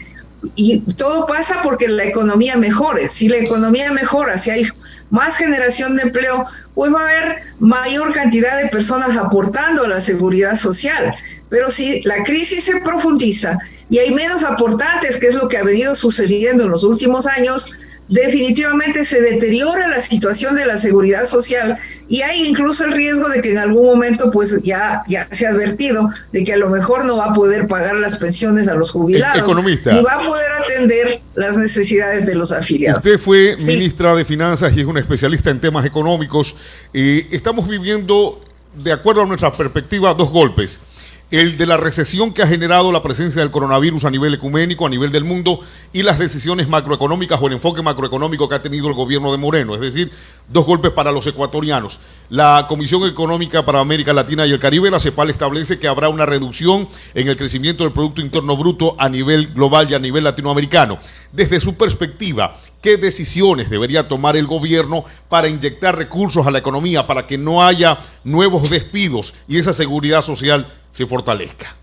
y todo pasa porque la economía mejore. Si la economía mejora, si hay más generación de empleo, pues va a haber mayor cantidad de personas aportando a la seguridad social. Pero si la crisis se profundiza y hay menos aportantes, que es lo que ha venido sucediendo en los últimos años, definitivamente se deteriora la situación de la seguridad social, y hay incluso el riesgo de que en algún momento, pues ya se ha advertido de que a lo mejor no va a poder pagar las pensiones a los jubilados, economista, ni va a poder atender las necesidades de los afiliados. Usted fue ministra de Finanzas y es una especialista en temas económicos. Estamos viviendo, de acuerdo a nuestra perspectiva, dos golpes. El de la recesión que ha generado la presencia del coronavirus a nivel ecuménico, a nivel del mundo, y las decisiones macroeconómicas o el enfoque macroeconómico que ha tenido el gobierno de Moreno. Es decir, dos golpes para los ecuatorianos. La Comisión Económica para América Latina y el Caribe, la CEPAL, establece que habrá una reducción en el crecimiento del Producto Interno Bruto a nivel global y a nivel latinoamericano. Desde su perspectiva, ¿qué decisiones debería tomar el gobierno para inyectar recursos a la economía, para que no haya nuevos despidos y esa seguridad social se fortalezca?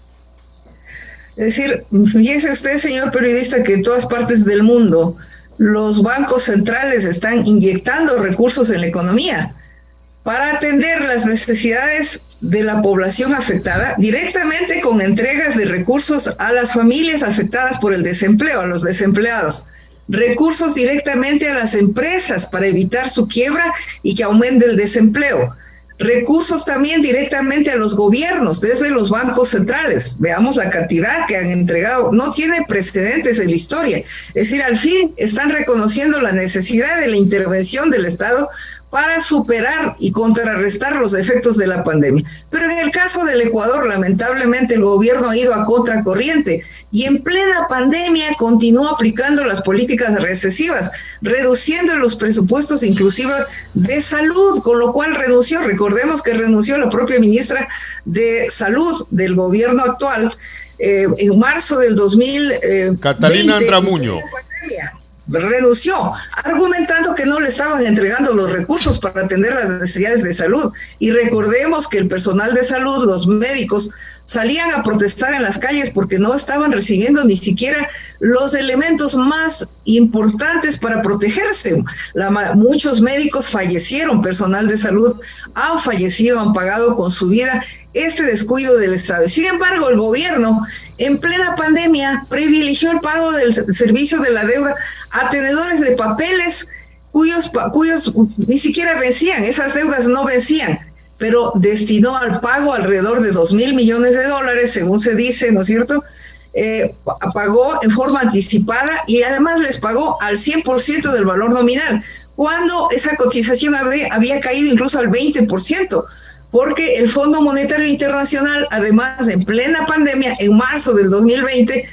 Es decir, fíjese usted, señor periodista, que en todas partes del mundo los bancos centrales están inyectando recursos en la economía para atender las necesidades de la población afectada, directamente con entregas de recursos a las familias afectadas por el desempleo, a los desempleados. Recursos directamente a las empresas para evitar su quiebra y que aumente el desempleo. recursos también directamente a los gobiernos, desde los bancos centrales. Veamos la cantidad que han entregado, no tiene precedentes en la historia. Es decir, al fin están reconociendo la necesidad de la intervención del Estado para superar y contrarrestar los efectos de la pandemia. Pero en el caso del Ecuador, lamentablemente, el gobierno ha ido a contracorriente y en plena pandemia continuó aplicando las políticas recesivas, reduciendo los presupuestos inclusive de salud, con lo cual renunció. Recordemos que renunció la propia ministra de Salud del gobierno actual en marzo del 2020. Catalina Andramuño. Renunció, argumentando que no le estaban entregando los recursos para atender las necesidades de salud. Y recordemos que el personal de salud, los médicos, salían a protestar en las calles porque no estaban recibiendo ni siquiera los elementos más importantes para protegerse. Muchos médicos fallecieron, personal de salud han fallecido, han pagado con su vida ese descuido del Estado. Sin embargo, el gobierno, en plena pandemia, privilegió el pago del servicio de la deuda a tenedores de papeles cuyos ni siquiera vencían, esas deudas no vencían, pero destinó al pago alrededor de $2,000 millones, según se dice, ¿no es cierto? Pagó en forma anticipada y además les pagó al 100% del valor nominal, cuando esa cotización había caído incluso al 20%. Porque el Fondo Monetario Internacional, además, en plena pandemia, en marzo del 2020,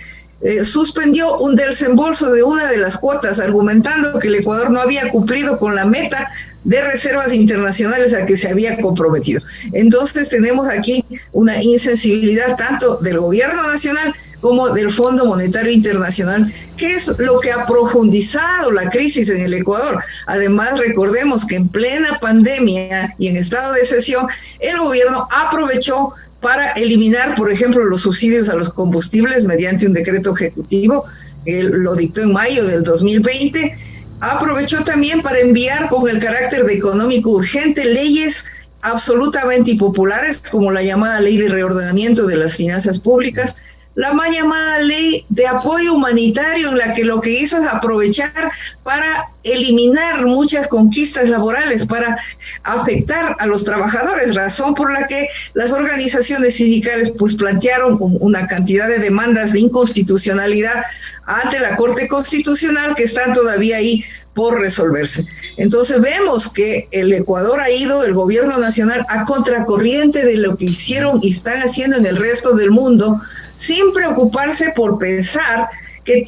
suspendió un desembolso de una de las cuotas, argumentando que el Ecuador no había cumplido con la meta de reservas internacionales a que se había comprometido. Entonces tenemos aquí una insensibilidad tanto del gobierno nacional como del Fondo Monetario Internacional, que es lo que ha profundizado la crisis en el Ecuador. Además, recordemos que en plena pandemia y en estado de excepción, el gobierno aprovechó para eliminar, por ejemplo, los subsidios a los combustibles mediante un decreto ejecutivo, lo dictó en mayo del 2020, aprovechó también para enviar con el carácter de económico urgente leyes absolutamente impopulares, como la llamada Ley de Reordenamiento de las Finanzas Públicas, la mal llamada Ley de Apoyo Humanitario, en la que lo que hizo es aprovechar para eliminar muchas conquistas laborales, para afectar a los trabajadores, razón por la que las organizaciones sindicales pues plantearon una cantidad de demandas de inconstitucionalidad ante la Corte Constitucional que están todavía ahí por resolverse. Entonces vemos que el Ecuador ha ido, el gobierno nacional, a contracorriente de lo que hicieron y están haciendo en el resto del mundo, sin preocuparse por pensar que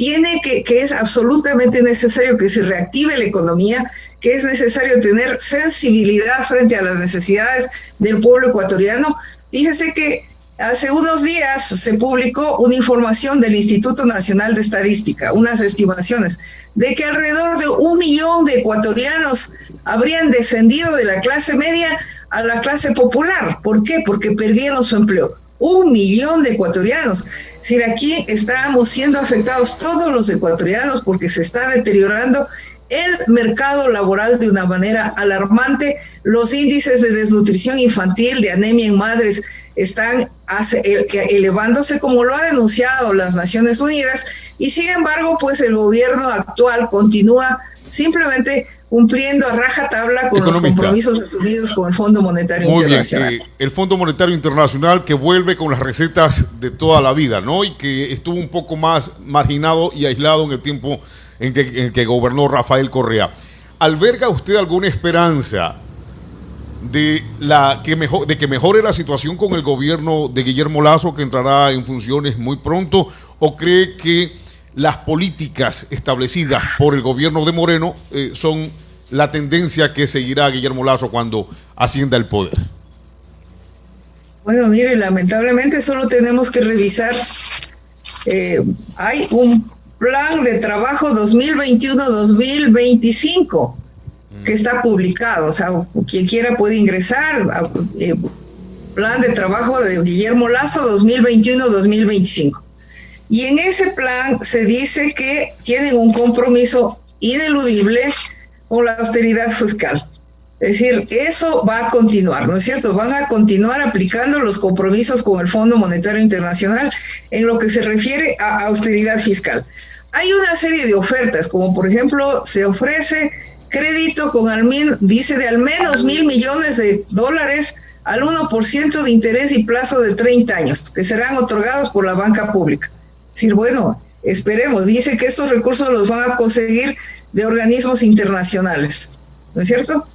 es absolutamente necesario que se reactive la economía, que es necesario tener sensibilidad frente a las necesidades del pueblo ecuatoriano. Fíjese que hace unos días se publicó una información del Instituto Nacional de Estadística, unas estimaciones de que alrededor de 1 millón de ecuatorianos habrían descendido de la clase media a la clase popular. ¿Por qué? Porque perdieron su empleo. 1 millón de ecuatorianos. Es decir, aquí estamos siendo afectados todos los ecuatorianos porque se está deteriorando el mercado laboral de una manera alarmante. Los índices de desnutrición infantil, de anemia en madres, están elevándose, como lo ha denunciado las Naciones Unidas, y sin embargo, pues el gobierno actual continúa simplemente cumpliendo a rajatabla con los compromisos asumidos con el Fondo Monetario Internacional. Muy bien, el Fondo Monetario Internacional que vuelve con las recetas de toda la vida, ¿no? Y que estuvo un poco más marginado y aislado en el tiempo en que gobernó Rafael Correa. ¿Alberga usted alguna esperanza de que mejore la situación con el gobierno de Guillermo Lasso, que entrará en funciones muy pronto, o cree que las políticas establecidas por el gobierno de Moreno son la tendencia que seguirá Guillermo Lasso cuando ascienda al poder? Bueno, mire, lamentablemente solo tenemos que revisar. Hay un plan de trabajo 2021-2025 que está publicado. O sea, quien quiera puede ingresar a plan de trabajo de Guillermo Lasso 2021-2025. Y en ese plan se dice que tienen un compromiso ineludible con la austeridad fiscal. Es decir, eso va a continuar, ¿no es cierto? Van a continuar aplicando los compromisos con el Fondo Monetario Internacional en lo que se refiere a austeridad fiscal. Hay una serie de ofertas, como por ejemplo se ofrece crédito con dice de al menos $1,000 millones al 1% de interés y plazo de 30 años, que serán otorgados por la banca pública. Es decir, bueno, esperemos, dice que estos recursos los van a conseguir de organismos internacionales, ¿no es cierto?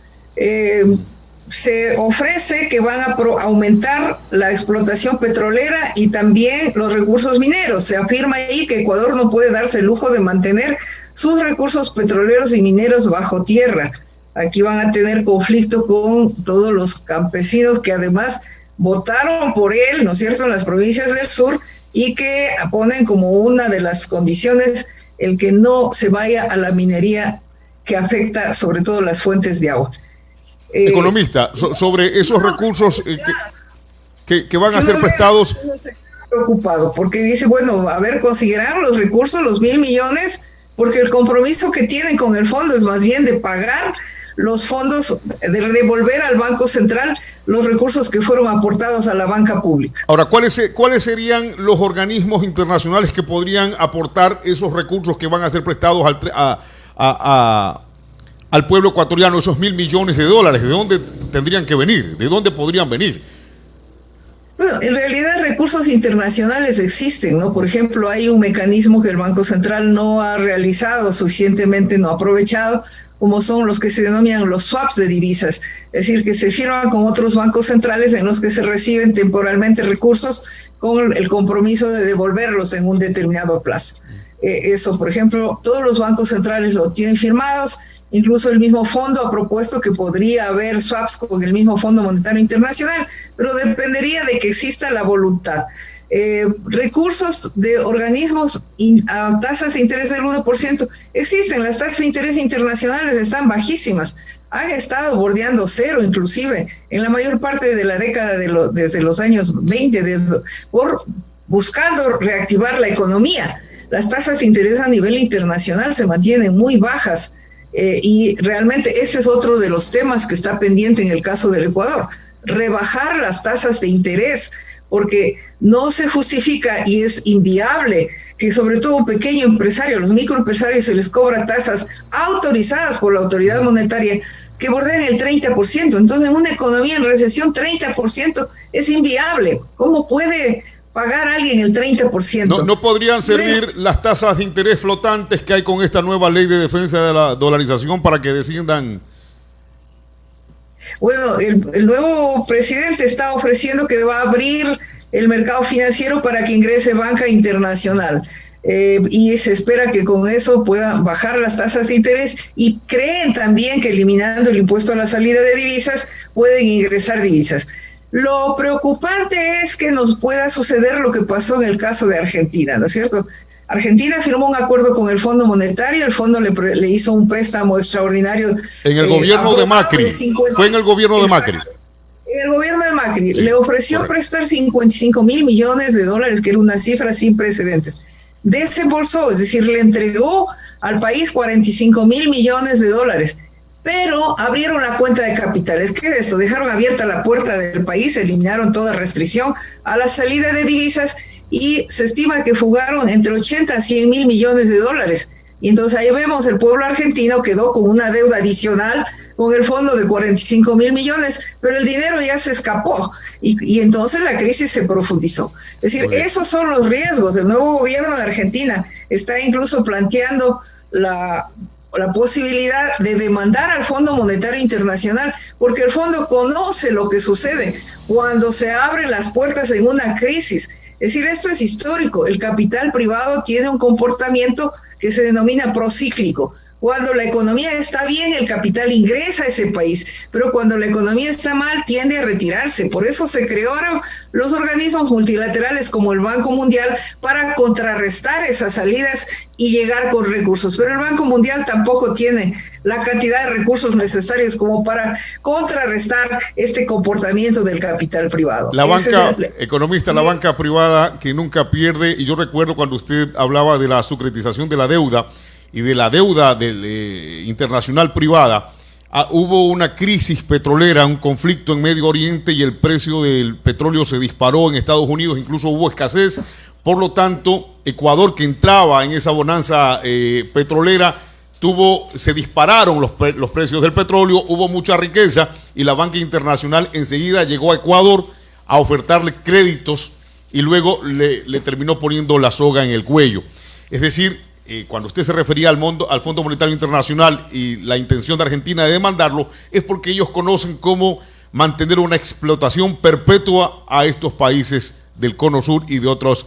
Se ofrece que van a aumentar la explotación petrolera y también los recursos mineros. Se afirma ahí que Ecuador no puede darse el lujo de mantener sus recursos petroleros y mineros bajo tierra. Aquí van a tener conflicto con todos los campesinos que además votaron por él, ¿no es cierto?, en las provincias del sur, y que ponen como una de las condiciones el que no se vaya a la minería que afecta sobre todo las fuentes de agua. Economista, sobre esos recursos que van a ser prestados. No se preocupado, porque dice, bueno, a ver, conseguirán los recursos, los $1,000 millones, porque el compromiso que tienen con el fondo es más bien de pagar los fondos, de devolver al Banco Central los recursos que fueron aportados a la banca pública. Ahora, ¿cuáles serían los organismos internacionales que podrían aportar esos recursos que van a ser prestados al pueblo ecuatoriano, esos $1,000 millones? ¿De dónde tendrían que venir? ¿De dónde podrían venir? Bueno, en realidad recursos internacionales existen, ¿no? Por ejemplo, hay un mecanismo que el Banco Central no ha realizado suficientemente, no ha aprovechado, como son los que se denominan los swaps de divisas, es decir, que se firman con otros bancos centrales en los que se reciben temporalmente recursos con el compromiso de devolverlos en un determinado plazo. Eso, por ejemplo, todos los bancos centrales lo tienen firmados. Incluso el mismo fondo ha propuesto que podría haber swaps con el mismo Fondo Monetario Internacional, pero dependería de que exista la voluntad. Recursos de organismos a tasas de interés del 1%, existen, las tasas de interés internacionales están bajísimas, han estado bordeando cero inclusive en la mayor parte de la década desde los años 20, buscando reactivar la economía. Las tasas de interés a nivel internacional se mantienen muy bajas. Y realmente ese es otro de los temas que está pendiente en el caso del Ecuador, rebajar las tasas de interés, porque no se justifica y es inviable que sobre todo un pequeño empresario, los microempresarios, se les cobra tasas autorizadas por la autoridad monetaria que bordean el 30%. Entonces, en una economía en recesión, 30% es inviable. ¿Cómo puede pagar a alguien el 30%? ¿No podrían servir las tasas de interés flotantes que hay con esta nueva ley de defensa de la dolarización para que desciendan? Bueno, el nuevo presidente está ofreciendo que va a abrir el mercado financiero para que ingrese banca internacional. Y se espera que con eso puedan bajar las tasas de interés, y creen también que eliminando el impuesto a la salida de divisas pueden ingresar divisas. Lo preocupante es que nos pueda suceder lo que pasó en el caso de Argentina, ¿no es cierto? Argentina firmó un acuerdo con el Fondo Monetario, el fondo le hizo un préstamo extraordinario. En el gobierno de Macri, fue en el gobierno de Macri. En el gobierno de Macri, sí, le ofreció correcto, prestar $55,000 millones, que era una cifra sin precedentes. Desembolsó, es decir, le entregó al país $45,000 millones, pero abrieron la cuenta de capitales. ¿Qué es esto? Dejaron abierta la puerta del país, eliminaron toda restricción a la salida de divisas y se estima que fugaron entre 80 a 100 mil millones de dólares. Y entonces ahí vemos, el pueblo argentino quedó con una deuda adicional con el fondo de 45 mil millones, pero el dinero ya se escapó y entonces la crisis se profundizó. Es decir, esos son los riesgos. El nuevo gobierno de Argentina está incluso planteando la posibilidad de demandar al Fondo Monetario Internacional, porque el fondo conoce lo que sucede cuando se abren las puertas en una crisis. Es decir, esto es histórico. El capital privado tiene un comportamiento que se denomina procíclico. Cuando la economía está bien, el capital ingresa a ese país, pero cuando la economía está mal, tiende a retirarse. Por eso se crearon los organismos multilaterales como el Banco Mundial para contrarrestar esas salidas y llegar con recursos. Pero el Banco Mundial tampoco tiene la cantidad de recursos necesarios como para contrarrestar este comportamiento del capital privado. La banca, economista, la banca privada que nunca pierde, y yo recuerdo cuando usted hablaba de la securitización de la deuda, y de la deuda internacional privada, hubo una crisis petrolera, un conflicto en Medio Oriente y el precio del petróleo se disparó en Estados Unidos, incluso hubo escasez. Por lo tanto, Ecuador, que entraba en esa bonanza petrolera, se dispararon los precios del petróleo, hubo mucha riqueza y la banca internacional enseguida llegó a Ecuador a ofertarle créditos y luego le terminó poniendo la soga en el cuello. Es decir, cuando usted se refería al Fondo Monetario Internacional y la intención de Argentina de demandarlo, es porque ellos conocen cómo mantener una explotación perpetua a estos países del Cono Sur y de otras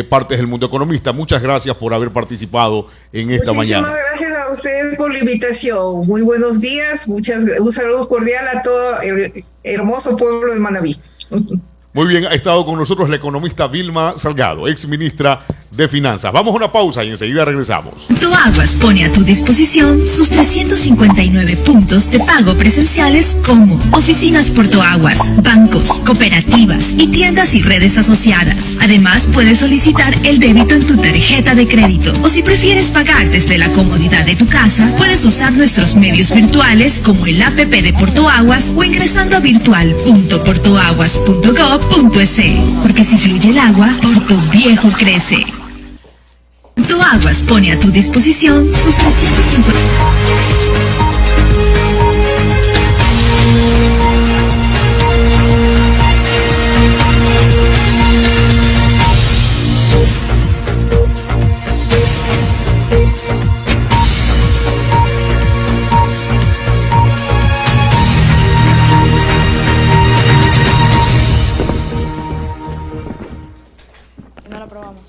partes del mundo. Economista, muchas gracias por haber participado en esta mañana. Muchísimas gracias a ustedes por la invitación. Muy buenos días. Un saludo cordial a todo el hermoso pueblo de Manabí. Muy bien, ha estado con nosotros la economista Vilma Salgado, ex ministra de Finanzas. Vamos a una pausa y enseguida regresamos. Portoaguas pone a tu disposición sus 359 puntos de pago presenciales como oficinas Portoaguas, bancos, cooperativas y tiendas y redes asociadas. Además, puedes solicitar el débito en tu tarjeta de crédito o si prefieres pagar desde la comodidad de tu casa, puedes usar nuestros medios virtuales como el app de Portoaguas o ingresando a virtual.portoaguas.gov.es. Porque si fluye el agua, Porto Viejo crece. Portoaguas pone a tu disposición sus 350... No lo aprobamos.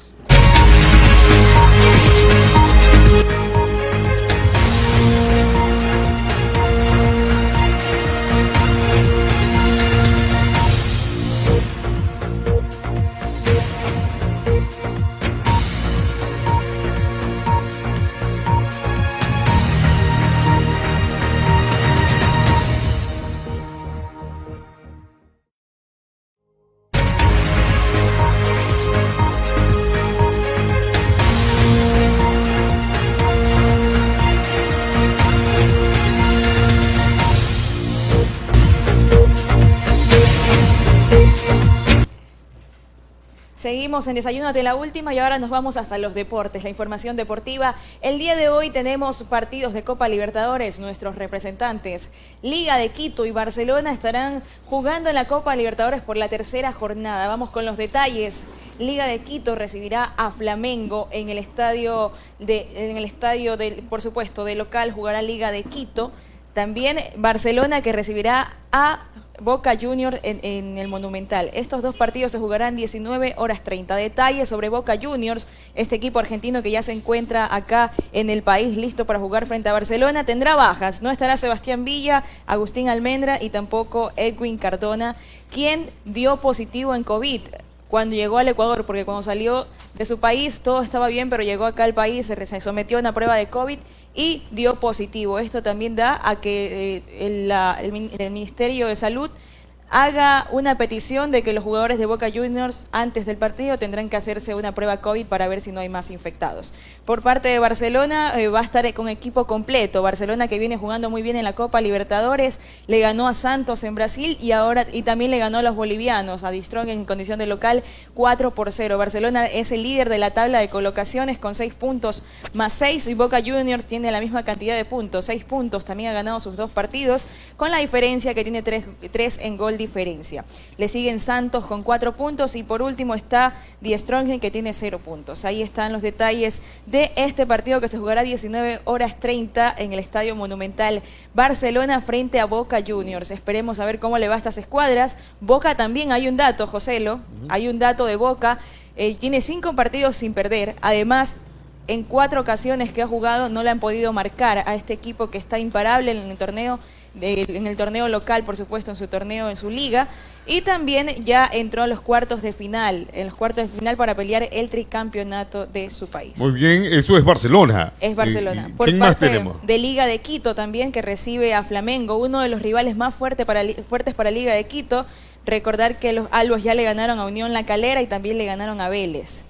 Seguimos en Desayúnate la Última y ahora nos vamos hasta los deportes, la información deportiva. El día de hoy tenemos partidos de Copa Libertadores. Nuestros representantes, Liga de Quito y Barcelona, estarán jugando en la Copa Libertadores por la tercera jornada. Vamos con los detalles. Liga de Quito recibirá a Flamengo en el estadio por supuesto, de local jugará Liga de Quito. También Barcelona, que recibirá a Boca Juniors en el Monumental. Estos dos partidos se jugarán 19:30. Detalles sobre Boca Juniors, este equipo argentino que ya se encuentra acá en el país listo para jugar frente a Barcelona. Tendrá bajas, no estará Sebastián Villa, Agustín Almendra y tampoco Edwin Cardona, quien dio positivo en COVID cuando llegó al Ecuador, porque cuando salió de su país todo estaba bien, pero llegó acá al país, se sometió a una prueba de COVID y dio positivo. Esto también da a que el Ministerio de Salud haga una petición de que los jugadores de Boca Juniors antes del partido tendrán que hacerse una prueba COVID para ver si no hay más infectados. Por parte de Barcelona va a estar con equipo completo. Barcelona, que viene jugando muy bien en la Copa Libertadores, le ganó a Santos en Brasil y también le ganó a los bolivianos, a Distrong en condición de local 4-0. Barcelona es el líder de la tabla de colocaciones con 6 puntos más 6 y Boca Juniors tiene la misma cantidad de puntos, 6 puntos. También ha ganado sus 2 partidos con la diferencia que tiene 3 en gol diferencia. Le siguen Santos con 4 puntos y por último está Die Stronghen, que tiene 0 puntos. Ahí están los detalles de este partido que se jugará 19:30 en el Estadio Monumental. Barcelona frente a Boca Juniors. Esperemos a ver cómo le va a estas escuadras. Boca también, hay un dato, Joselo, hay un dato de Boca. Tiene 5 partidos sin perder. Además, en 4 ocasiones que ha jugado no le han podido marcar a este equipo que está imparable en el torneo local, por supuesto, en su liga, y también ya entró a los cuartos de final, para pelear el tricampeonato de su país. Muy bien, eso es Barcelona. Es Barcelona. Por ¿Quién parte más tenemos? de Liga de Quito también, que recibe a Flamengo, uno de los rivales más fuertes para Liga de Quito. Recordar que los albos ya le ganaron a Unión La Calera y también le ganaron a Vélez.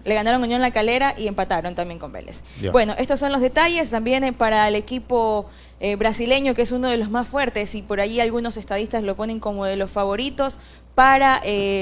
Le ganaron a Unión La Calera y empataron también con Vélez. Yeah. Bueno, estos son los detalles también para el equipo brasileño, que es uno de los más fuertes y por ahí algunos estadistas lo ponen como de los favoritos para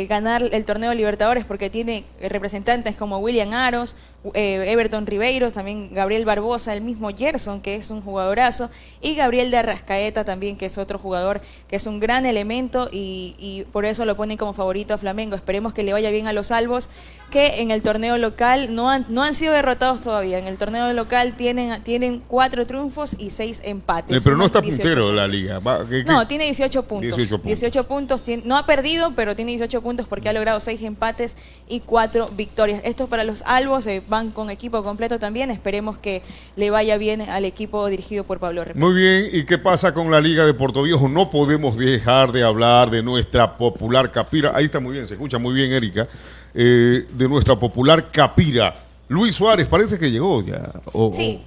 ganar el torneo Libertadores, porque tiene representantes como William Aros, Everton Ribeiro, también Gabriel Barbosa, el mismo Gerson, que es un jugadorazo, y Gabriel de Arrascaeta también, que es otro jugador que es un gran elemento, y por eso lo ponen como favorito a Flamengo. Esperemos que le vaya bien a los albos, que en el torneo local no han sido derrotados todavía. En el torneo local tienen 4 triunfos y 6 empates. Pero no está puntero la liga. No, tiene 18 puntos. 18 puntos. No ha perdido, pero tiene 18 puntos porque ha logrado 6 empates y 4 victorias. Esto es para los albos, van con equipo completo también. Esperemos que le vaya bien al equipo dirigido por Pablo Repetto. Muy bien, ¿y qué pasa con la Liga de Portoviejo? No podemos dejar de hablar de nuestra popular Capira. Ahí está muy bien, se escucha muy bien, Erika. De nuestra popular Capira. Luis Suárez, parece que llegó ya. Sí.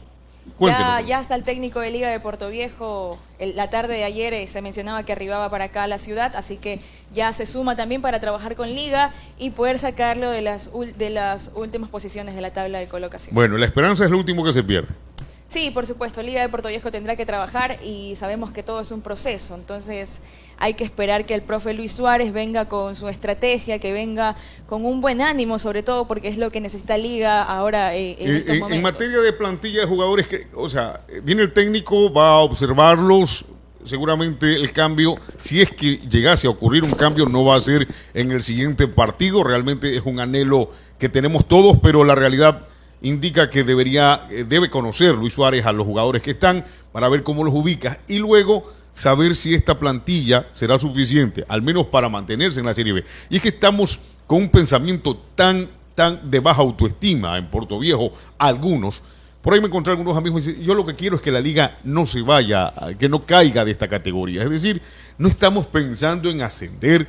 Cuéntenos. Ya está el técnico de Liga de Portoviejo. La tarde de ayer se mencionaba que arribaba para acá a la ciudad, así que ya se suma también para trabajar con Liga y poder sacarlo de las últimas posiciones de la tabla de colocación. Bueno, la esperanza es lo último que se pierde. Sí, por supuesto, Liga de Portoviejo tendrá que trabajar y sabemos que todo es un proceso, entonces hay que esperar que el profe Luis Suárez venga con su estrategia, que venga con un buen ánimo, sobre todo porque es lo que necesita Liga ahora en estos momentos. En materia de plantilla de jugadores, viene el técnico, va a observarlos, seguramente el cambio, si es que llegase a ocurrir un cambio, no va a ser en el siguiente partido, realmente es un anhelo que tenemos todos, pero la realidad indica que debe conocer Luis Suárez a los jugadores que están para ver cómo los ubica y luego saber si esta plantilla será suficiente, al menos para mantenerse en la Serie B. Y es que estamos con un pensamiento tan de baja autoestima en Portoviejo, algunos. Por ahí me encontré algunos amigos y dicen, yo lo que quiero es que la liga no se vaya, que no caiga de esta categoría. Es decir, no estamos pensando en ascender,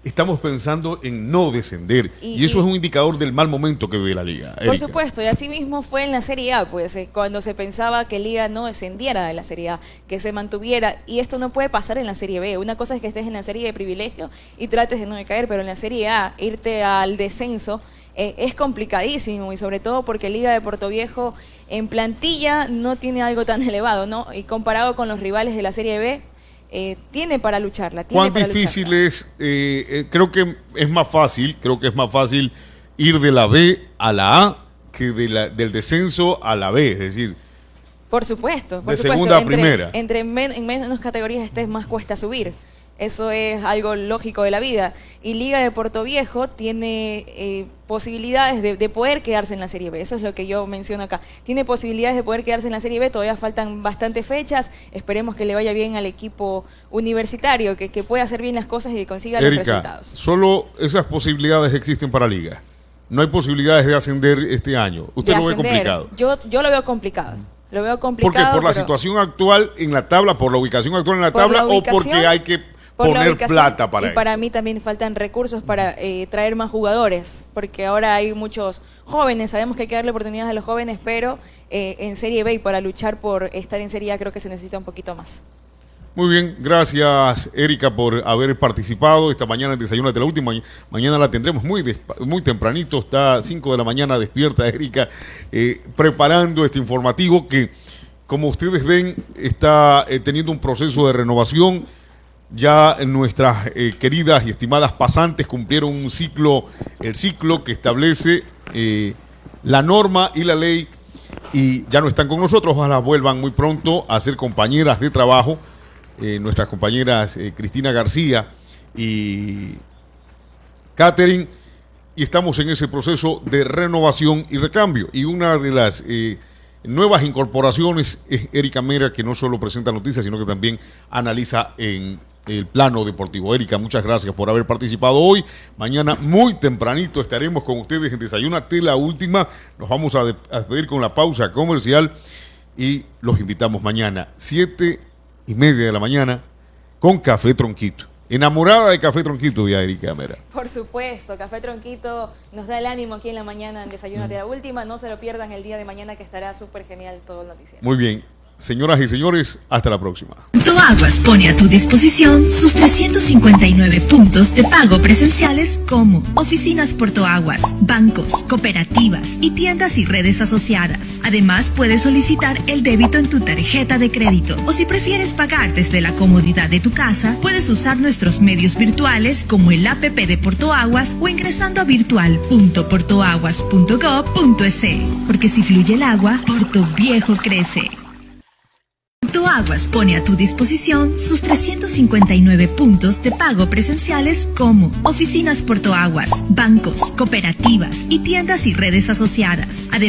estamos pensando en no descender. Y eso es un indicador del mal momento que vive la liga. Erika. Por supuesto, y así mismo fue en la Serie A, pues cuando se pensaba que Liga no descendiera de la Serie A, que se mantuviera, y esto no puede pasar en la Serie B. Una cosa es que estés en la Serie de privilegio y trates de no decaer, pero en la Serie A, irte al descenso es complicadísimo, y sobre todo porque Liga de Portoviejo en plantilla no tiene algo tan elevado, ¿no? Y comparado con los rivales de la Serie B, tiene para lucharla. ¿Cuán difícil es? Creo que es más fácil ir de la B a la A que del descenso a la B, es decir, por supuesto, de segunda a primera. En menos categorías estés, más cuesta subir. Eso es algo lógico de la vida. Y Liga de Portoviejo tiene posibilidades de poder quedarse en la Serie B. Eso es lo que yo menciono acá. Tiene posibilidades de poder quedarse en la Serie B. Todavía faltan bastantes fechas. Esperemos que le vaya bien al equipo universitario, que pueda hacer bien las cosas y que consiga los resultados. Solo esas posibilidades existen para Liga. No hay posibilidades de ascender este año. ¿Usted lo ve complicado? Yo lo veo complicado. Lo veo complicado. ¿Por qué? ¿Por la situación actual en la tabla, por la ubicación actual en la tabla, o porque hay que poner plata para ello? Para mí también faltan recursos para traer más jugadores, porque ahora hay muchos jóvenes, sabemos que hay que darle oportunidades a los jóvenes, pero en Serie B y para luchar por estar en Serie A creo que se necesita un poquito más. Muy bien, gracias Erika por haber participado esta mañana en Desayuno de la Última. Mañana la tendremos muy tempranito, está a 5 de la mañana despierta Erika, preparando este informativo que, como ustedes ven, está teniendo un proceso de renovación. Ya nuestras queridas y estimadas pasantes cumplieron el ciclo que establece la norma y la ley, y ya no están con nosotros. Ojalá vuelvan muy pronto a ser compañeras de trabajo, nuestras compañeras Cristina García y Catherine, y estamos en ese proceso de renovación y recambio. Y una de las nuevas incorporaciones es Erika Mera, que no solo presenta noticias, sino que también analiza en el plano deportivo. Erika, muchas gracias por haber participado hoy. Mañana muy tempranito estaremos con ustedes en Desayúnate la Última. Nos vamos a despedir con la pausa comercial y los invitamos mañana 7:30 de la mañana con Café Tronquito. Enamorada de Café Tronquito ya, Erika Mera. Por supuesto, Café Tronquito nos da el ánimo aquí en la mañana en Desayúnate la Última. No se lo pierdan el día de mañana, que estará súper genial todo el noticiero. Muy bien. Señoras y señores, hasta la próxima. Portoaguas pone a tu disposición sus 359 puntos de pago presenciales como oficinas Portoaguas, bancos, cooperativas y tiendas y redes asociadas. Además, puedes solicitar el débito en tu tarjeta de crédito o si prefieres pagar desde la comodidad de tu casa, puedes usar nuestros medios virtuales como el app de Portoaguas o ingresando a virtual.portoaguas.gov.es. Porque si fluye el agua, Porto Viejo crece. Portoaguas pone a tu disposición sus 359 puntos de pago presenciales como oficinas Portoaguas, bancos, cooperativas y tiendas y redes asociadas. Además,